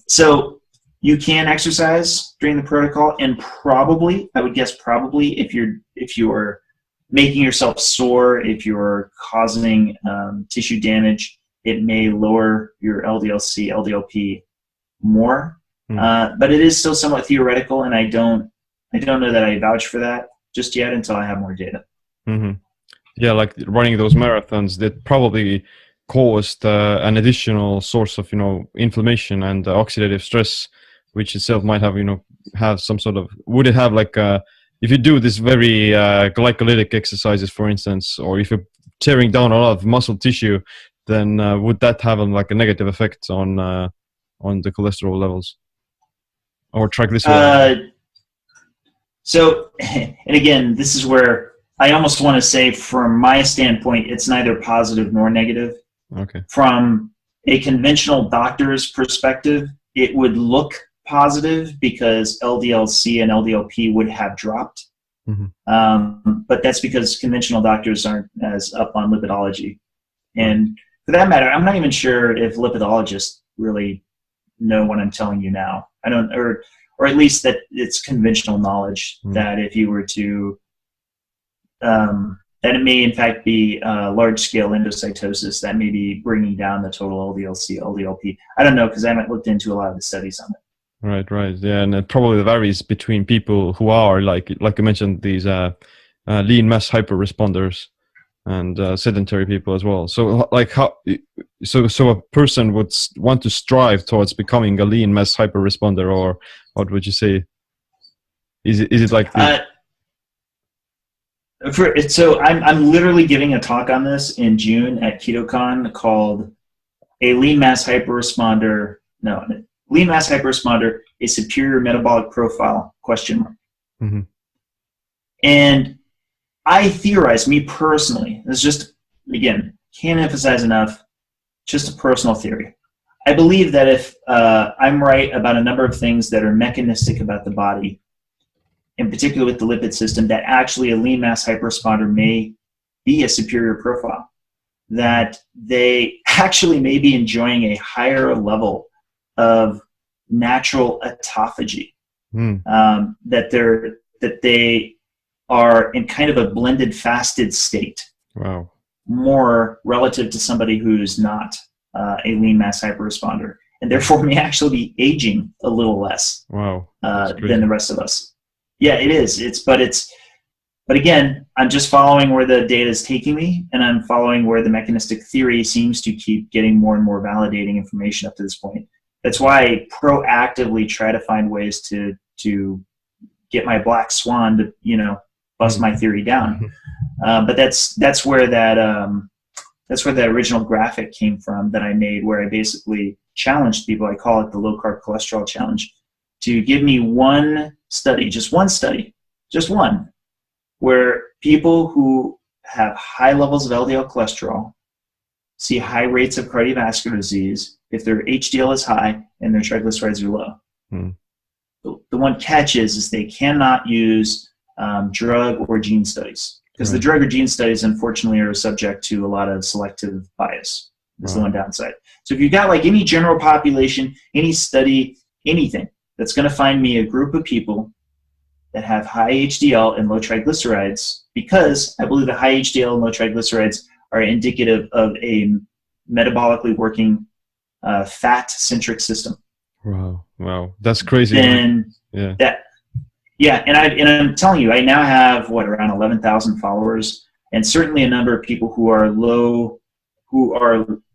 So you can exercise during the protocol, and probably, I would guess probably, if you're making yourself sore, if you're causing tissue damage, it may lower your LDL-C, LDL-P more. But it is still somewhat theoretical, and I don't know that I vouch for that just yet until I have more data. Yeah, like running those marathons, that probably caused an additional source of, inflammation and oxidative stress, which itself might have, have some sort of, would it have like, if you do this very glycolytic exercises, for instance, or if you're tearing down a lot of muscle tissue, then would that have like a negative effect on the cholesterol levels or triglycerides? So, and again, this is where I almost want to say, from my standpoint, it's neither positive nor negative. Okay. From a conventional doctor's perspective, it would look positive because LDL-C and LDL-P would have dropped. But that's because conventional doctors aren't as up on lipidology. And for that matter, I'm not even sure if lipidologists really know what I'm telling you now. I don't, or at least that it's conventional knowledge that if you were to, that it may in fact be large-scale endocytosis that may be bringing down the total LDL-C, LDL-P. I don't know, because I haven't looked into a lot of the studies on it. Right. Yeah, and it probably varies between people who are like you mentioned, these lean mass hyper-responders and sedentary people as well. So like so a person would want to strive towards becoming a lean mass hyper-responder, or what would you say? Is it like so I'm literally giving a talk on this in June at KetoCon called a lean mass hyper-responder. No. Lean mass hyperresponder, a superior metabolic profile, ? And I theorize, me personally, this is just, again, can't emphasize enough, just a personal theory. I believe that if I'm right about a number of things that are mechanistic about the body, in particular with the lipid system, that actually a lean mass hyperresponder may be a superior profile, that they actually may be enjoying a higher level of natural autophagy, that they are in kind of a blended fasted state. Wow. More relative to somebody who's not a lean mass hyperresponder, and therefore may actually be aging a little less than the rest of us. Yeah, it is. But again, I'm just following where the data is taking me, and I'm following where the mechanistic theory seems to keep getting more and more validating information up to this point. That's why I proactively try to find ways to get my black swan to, bust my theory down. But that's where the original graphic came from that I made, where I basically challenged people. I call it the low carb cholesterol challenge, to give me one study, just one, where people who have high levels of LDL cholesterol see high rates of cardiovascular disease if their HDL is high and their triglycerides are low. The one catch is they cannot use drug or gene studies, because the drug or gene studies, unfortunately, are subject to a lot of selective bias. That's the one downside. So if you've got like any general population, any study, anything, that's going to find me a group of people that have high HDL and low triglycerides, because I believe the high HDL and low triglycerides are indicative of a metabolically working fat-centric system. Wow, that's crazy. Then and I'm telling you, I now have around 11,000 followers, and certainly a number of people who are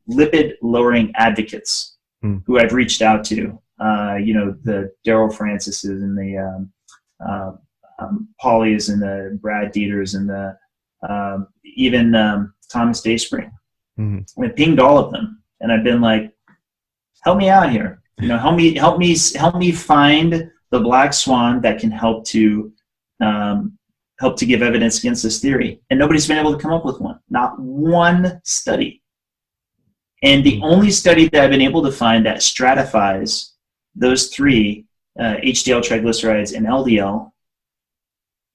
lipid-lowering advocates who I've reached out to. The Daryl Francises and the Paulies and the Brad Dieters and the even Thomas Dayspring. I pinged all of them, and I've been like, help me out here. Help me find the black swan that can help to give evidence against this theory. And nobody's been able to come up with one. Not one study. And the only study that I've been able to find that stratifies those three, HDL, triglycerides, and LDL,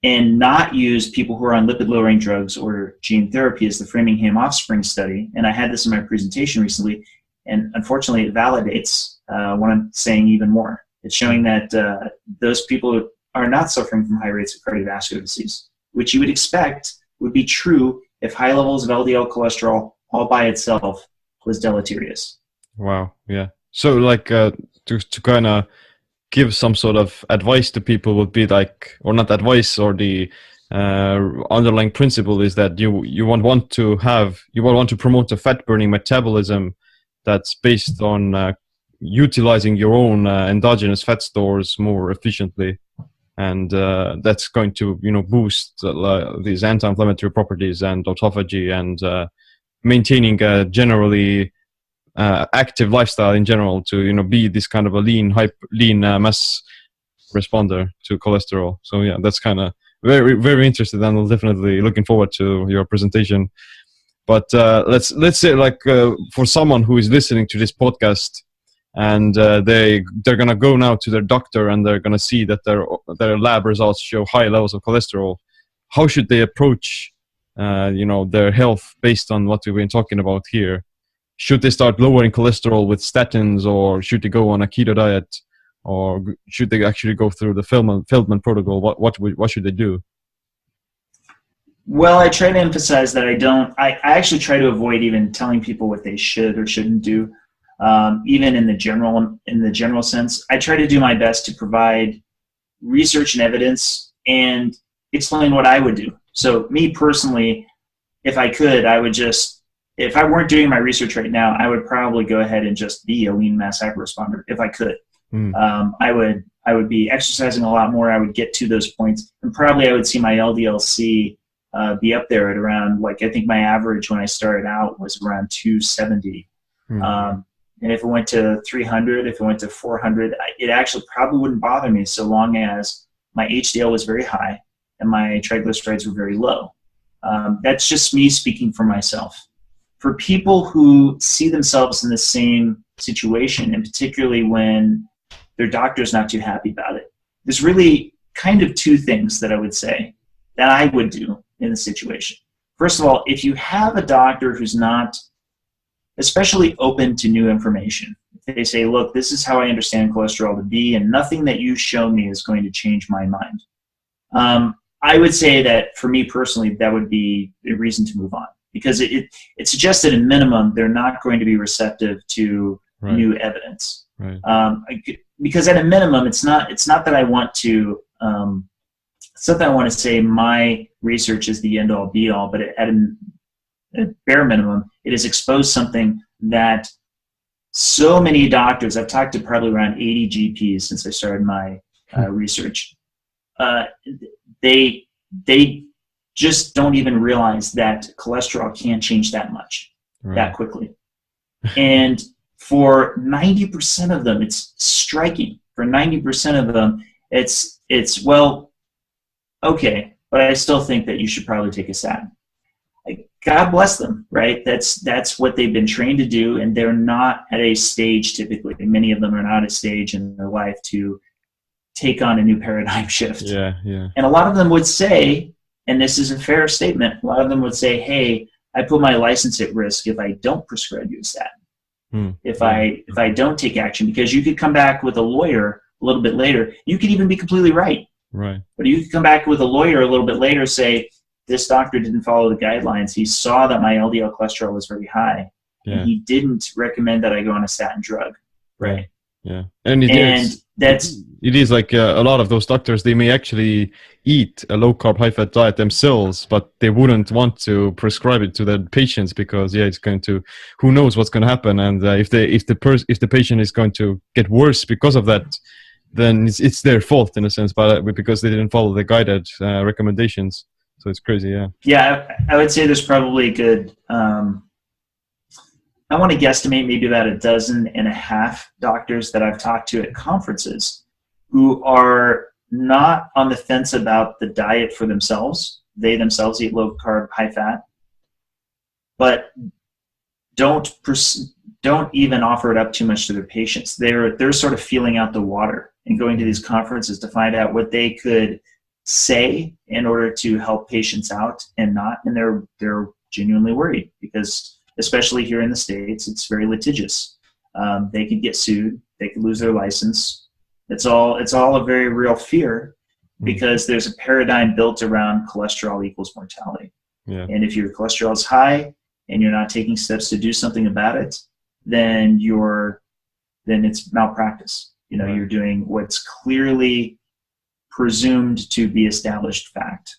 and not use people who are on lipid-lowering drugs or gene therapy, is the Framingham Offspring study. And I had this in my presentation recently, and unfortunately it validates what I'm saying even more. It's showing that those people are not suffering from high rates of cardiovascular disease, which you would expect would be true if high levels of LDL cholesterol all by itself was deleterious. Wow, yeah. So like to kind of give some sort of advice to people would be like, or not advice, or the underlying principle is that you won't want to promote a fat burning metabolism that's based on utilizing your own endogenous fat stores more efficiently, and that's going to boost these anti-inflammatory properties and autophagy and maintaining a generally active lifestyle in general to be this kind of a lean mass responder to cholesterol. So yeah, that's kind of very, very interested, and I'm definitely looking forward to your presentation. But let's say, like, for someone who is listening to this podcast, and they're gonna go now to their doctor, and they're gonna see that their lab results show high levels of cholesterol. How should they approach, their health based on what we've been talking about here? Should they start lowering cholesterol with statins, or should they go on a keto diet? Or should they actually go through the Feldman protocol? What should they do? Well, I try to emphasize that I actually try to avoid even telling people what they should or shouldn't do. Even in the general sense, I try to do my best to provide research and evidence and explain what I would do. So me personally, if I could, if I weren't doing my research right now, I would probably go ahead and just be a lean mass hyperresponder if I could. I would be exercising a lot more. I would get to those points, and probably I would see my LDL-C be up there at around, like, I think my average when I started out was around 270. And if it went to 300, if it went to 400, it actually probably wouldn't bother me so long as my HDL was very high and my triglycerides were very low. That's just me speaking for myself. For people who see themselves in the same situation, and particularly when their doctor's not too happy about it, there's really kind of two things that I would say that I would do in the situation. First of all, if you have a doctor who's not especially open to new information, if they say, look, this is how I understand cholesterol to be, and nothing that you show me is going to change my mind, I would say that for me personally, that would be a reason to move on, because it suggests that at minimum they're not going to be receptive to new evidence. Because at a minimum, it's not that I want to say my research is the end all be all, but at a bare minimum, it has exposed something that so many doctors, I've talked to probably around 80 GPs since I started my research, they just don't even realize that cholesterol can change that much, that quickly. And for 90% of them, it's striking. For 90% of them, it's well, okay, but I still think that you should probably take a statin. God bless them, right? That's what they've been trained to do, and they're not at a stage typically. Many of them are not at a stage in their life to take on a new paradigm shift. And a lot of them would say, and this is a fair statement, a lot of them would say, hey, I put my license at risk if I don't prescribe you a statin. If I don't take action, because you could come back with a lawyer a little bit later. You could even be completely right. But you could come back with a lawyer a little bit later, say, this doctor didn't follow the guidelines. He saw that my LDL cholesterol was very high, and he didn't recommend that I go on a statin drug. And it is like a lot of those doctors, they may actually eat a low carb, high fat diet themselves, but they wouldn't want to prescribe it to their patients because it's going to, who knows what's going to happen. And if the patient is going to get worse because of that, then it's their fault in a sense, but because they didn't follow the guided recommendations. So it's crazy. I would say there's probably a good, I want to guesstimate maybe about 12.5 doctors that I've talked to at conferences who are not on the fence about the diet for themselves. They themselves eat low carb, high fat, but don't even offer it up too much to their patients. They're sort of feeling out the water and going to these conferences to find out what they could say in order to help patients out and not, and they're genuinely worried because, especially here in the States, it's very litigious. They could get sued. They could lose their license. It's all a very real fear because there's a paradigm built around cholesterol equals mortality. And if your cholesterol is high and you're not taking steps to do something about it, then it's malpractice. You're doing what's clearly presumed to be established fact.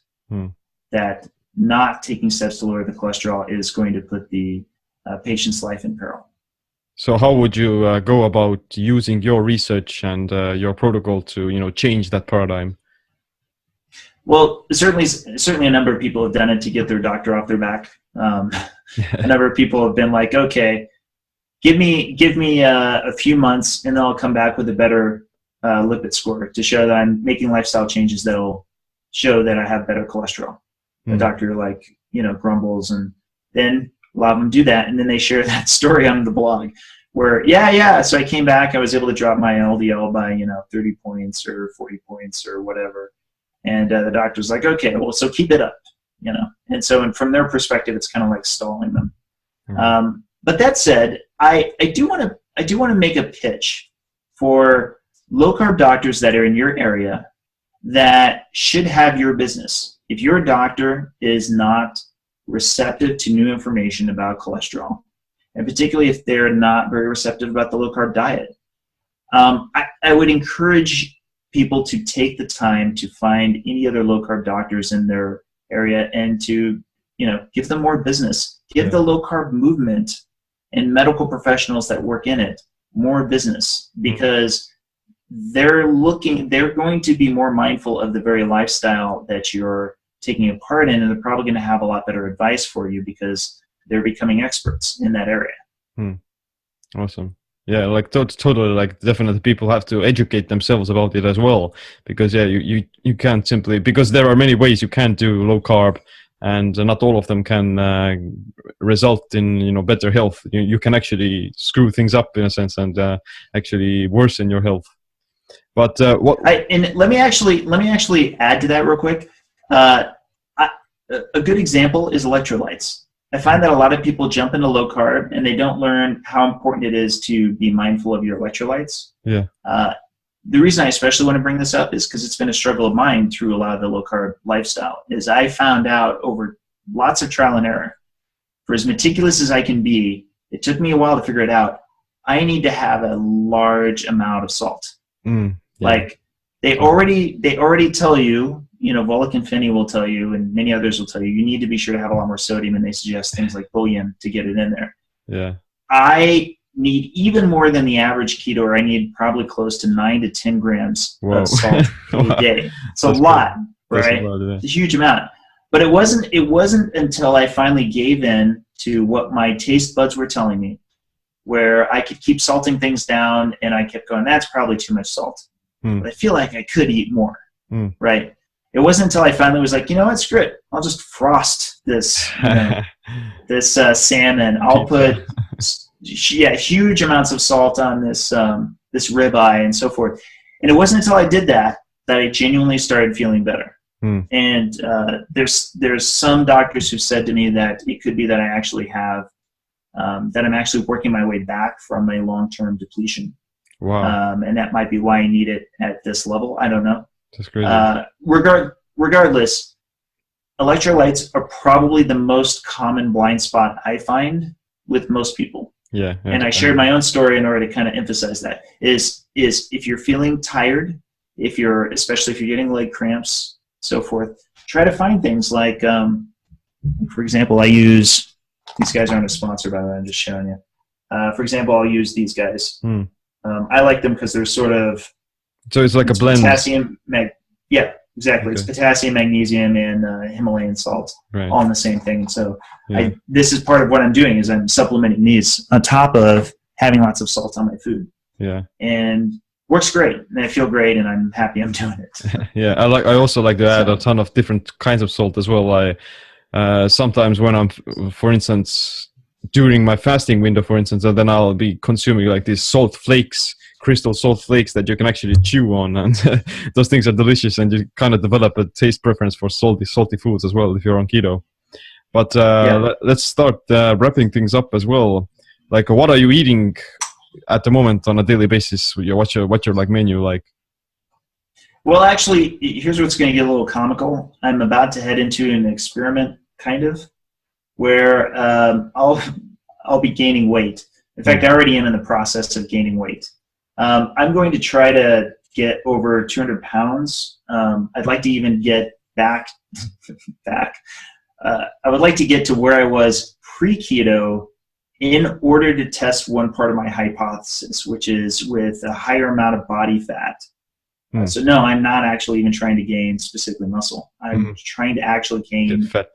that not taking steps to lower the cholesterol is going to put the patient's life in peril. So how would you go about using your research and your protocol to change that paradigm? Well, certainly a number of people have done it to get their doctor off their back. A number of people have been like, okay, give me a few months and then I'll come back with a better lipid score to show that I'm making lifestyle changes that'll show that I have better cholesterol. The doctor grumbles, and then a lot of them do that, and then they share that story on the blog where so I came back, I was able to drop my LDL by 30 points or 40 points or whatever, and the doctor's like, okay, well, so keep it up, and so from their perspective it's kind of like stalling them. But that said, I do want to make a pitch for low carb doctors that are in your area that should have your business. If your doctor is not receptive to new information about cholesterol, and particularly if they're not very receptive about the low carb diet, I would encourage people to take the time to find any other low carb doctors in their area and to give them more business. Give the low carb movement and medical professionals that work in it more business, because they're going to be more mindful of the very lifestyle that you're taking a part in, and they're probably going to have a lot better advice for you because they're becoming experts in that area. Awesome. Yeah, like totally, like definitely people have to educate themselves about it as well, because you can't simply, because there are many ways you can do low carb, and not all of them can result in better health. You can actually screw things up in a sense and actually worsen your health. But and let me actually add to that real quick. A good example is electrolytes. I find that a lot of people jump into low carb and they don't learn how important it is to be mindful of your electrolytes. Yeah. The reason I especially want to bring this up is because it's been a struggle of mine through a lot of the low carb lifestyle. Is I found out over lots of trial and error, for as meticulous as I can be, it took me a while to figure it out. I need to have a large amount of salt. Like they already tell you, Volek and Finney will tell you, and many others will tell you, you need to be sure to have a lot more sodium, and they suggest things like bouillon to get it in there. Yeah. I need even more than the average keto, or I need probably close to 9 to 10 grams of salt a day. It's a lot, right? It's a huge amount. But it wasn't until I finally gave in to what my taste buds were telling me, where I could keep salting things down, and I kept going, that's probably too much salt. But I feel like I could eat more, right? It wasn't until I finally was like, what, screw it. I'll just frost this, this salmon. I'll put, huge amounts of salt on this this ribeye and so forth. And it wasn't until I did that I genuinely started feeling better. And there's some doctors who said to me that it could be that I actually have, that I'm actually working my way back from a long-term depletion. Wow. And that might be why I need it at this level. I don't know. That's crazy. Regardless, electrolytes are probably the most common blind spot I find with most people. Yeah. And I shared my own story in order to kind of emphasize that is if you're feeling tired, especially if you're getting leg cramps, so forth, try to find things like, for example, I use, these guys aren't a sponsor, by the way, I'm just showing you. For example, I'll use these guys. I like them because they're sort of, so it's like a blend. Potassium, yeah, exactly. Okay. It's potassium, magnesium, and Himalayan salt, all in the same thing. So this is part of what I'm doing is I'm supplementing these on top of having lots of salt on my food. Yeah. And works great, and I feel great, and I'm happy I'm doing it. Yeah, I also like to add a ton of different kinds of salt as well. I sometimes when I'm, for instance, during my fasting window, for instance, and then I'll be consuming like these salt flakes, crystal salt flakes that you can actually chew on, and those things are delicious, and you kind of develop a taste preference for salty foods as well if you're on keto. But let's start wrapping things up as well. Like, what are you eating at the moment on a daily basis? What's your like menu like? Well, actually, here's what's going to get a little comical. I'm about to head into an experiment, kind of, where I'll be gaining weight. In fact, I already am in the process of gaining weight. I'm going to try to get over 200 pounds. I'd like to even get back, I would like to get to where I was pre-keto in order to test one part of my hypothesis, which is with a higher amount of body fat. So no, I'm not actually even trying to gain specifically muscle. I'm trying to actually gain Get fat.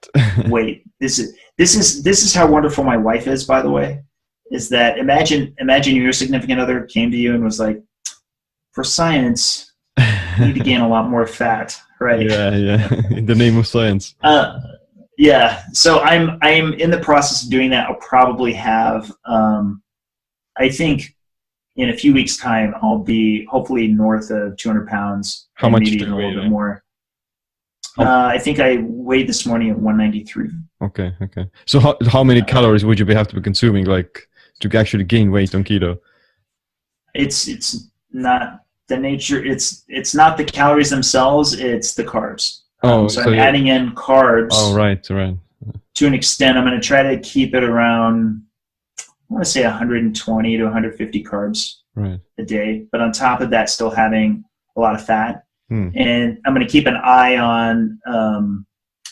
weight. This is how wonderful my wife is, by the way. Is that imagine your significant other came to you and was like, for science, you need to gain a lot more fat, right? Yeah. In the name of science. Yeah. So I'm in the process of doing that. I'll probably have, I think in a few weeks' time, I'll be hopefully north of 200 pounds. How much maybe do even a you little weigh? bit more. I think I weighed this morning at 193. Okay. So how many calories would you have to be consuming, like, to actually gain weight on keto? It's not the nature. It's not the calories themselves. It's the carbs. So I'm adding in carbs. Oh, right. To an extent, I'm going to try to keep it around, I want to say 120 to 150 carbs a day. But on top of that, still having a lot of fat. And I'm going to keep an eye on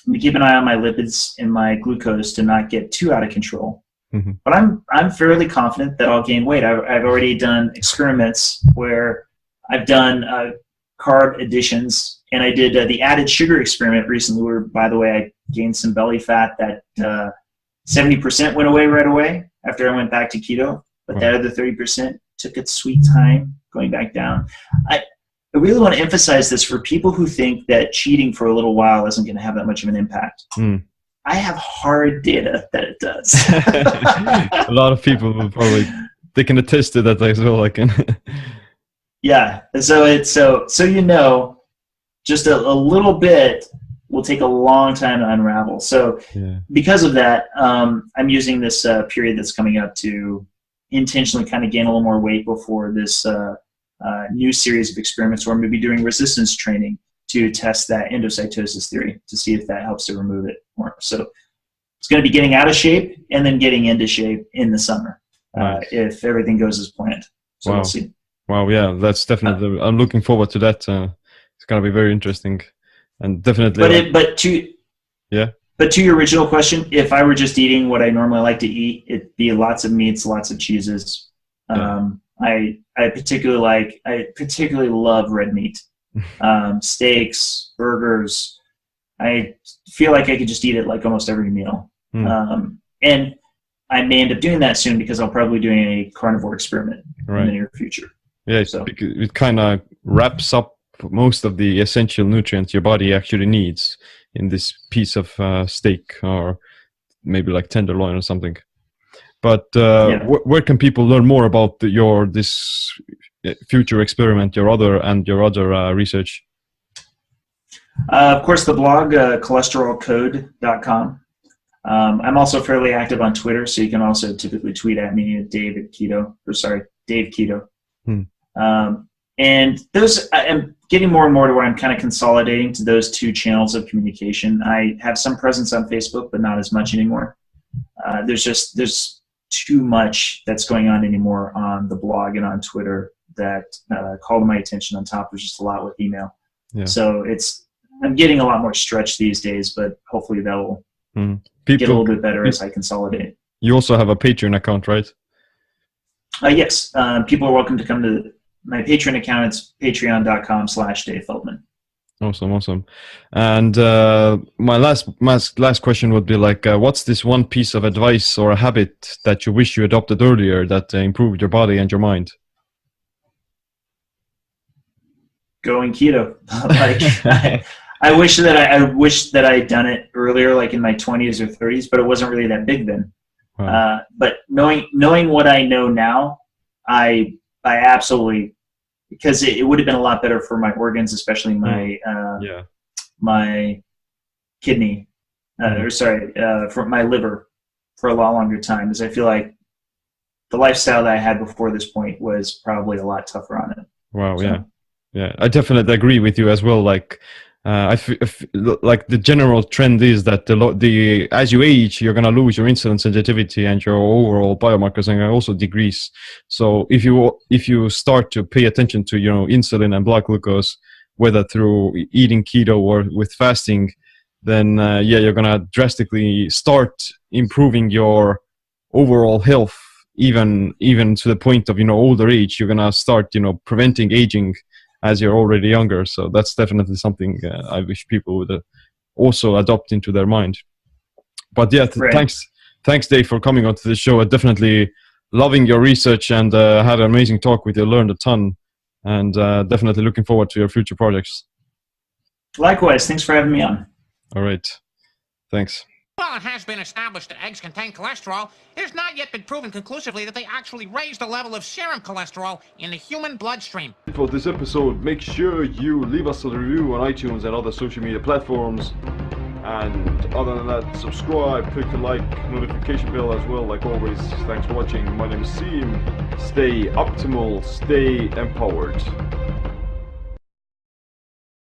my lipids and my glucose to not get too out of control. But I'm fairly confident that I'll gain weight. I've already done experiments where I've done carb additions, and I did the added sugar experiment recently where, by the way, I gained some belly fat that 70% went away right away after I went back to keto, but that other 30% took its sweet time going back down. I really want to emphasize this for people who think that cheating for a little while isn't going to have that much of an impact. I have hard data that it does. A lot of people will probably, they can attest to that as well. Like, yeah. So just a little bit will take a long time to unravel. So because of that, I'm using this period that's coming up to intentionally kind of gain a little more weight before this new series of experiments where I'm going to be doing resistance training to test that endocytosis theory to see if that helps to remove it more. So it's going to be getting out of shape and then getting into shape in the summer if everything goes as planned. So we'll see. Wow, yeah, that's definitely. I'm looking forward to that. It's going to be very interesting, and definitely. But to your original question, if I were just eating what I normally like to eat, it'd be lots of meats, lots of cheeses. I particularly love red meat, steaks, burgers. I feel like I could just eat it like almost every meal. And I may end up doing that soon because I'll probably be doing a carnivore experiment in the near future. Yeah, so it kind of wraps up most of the essential nutrients your body actually needs in this piece of steak or maybe like tenderloin or something. But where can people learn more about this future experiment, your other research? Of course, the blog, cholesterolcode.com. I'm also fairly active on Twitter, so you can also typically tweet at me at Dave Keto. And those, I'm getting more and more to where I'm kind of consolidating to those two channels of communication. I have some presence on Facebook, but not as much anymore. There's too much that's going on anymore on the blog and on Twitter that called my attention. On top of just a lot with email. So I'm getting a lot more stretch these days, but hopefully that will get a little bit better as I consolidate. You also have a Patreon account, right? Yes. People are welcome to come to my Patreon account. It's patreon.com/Dave Feldman. Awesome. And my last question would be like, what's this one piece of advice or a habit that you wish you adopted earlier that improved your body and your mind? Going keto. I wish that I had done it earlier, like in my 20s or 30s, but it wasn't really that big then. Wow. But knowing what I know now, I absolutely, because it would have been a lot better for my organs, especially my my kidney, for my liver, for a lot longer time. Because I feel like the lifestyle that I had before this point was probably a lot tougher on it. Wow. So, yeah, I definitely agree with you as well. Like, like the general trend is that as you age, you're gonna lose your insulin sensitivity and your overall biomarkers are gonna also decrease. So if you start to pay attention to insulin and blood glucose, whether through eating keto or with fasting, then you're gonna drastically start improving your overall health, even to the point of older age. You're gonna start preventing aging as you're already younger. So that's definitely something I wish people would also adopt into their mind. But yeah, Right. thanks Dave for coming onto the show. I definitely loving your research and had an amazing talk with you. Learned a ton, and definitely looking forward to your future projects. Likewise, thanks for having me on. All right, thanks. While it has been established that eggs contain cholesterol, it has not yet been proven conclusively that they actually raise the level of serum cholesterol in the human bloodstream. For this episode, make sure you leave us a review on iTunes and other social media platforms. And other than that, subscribe, click the like, notification bell as well. Like always, thanks for watching. My name is Seem. Stay optimal, stay empowered.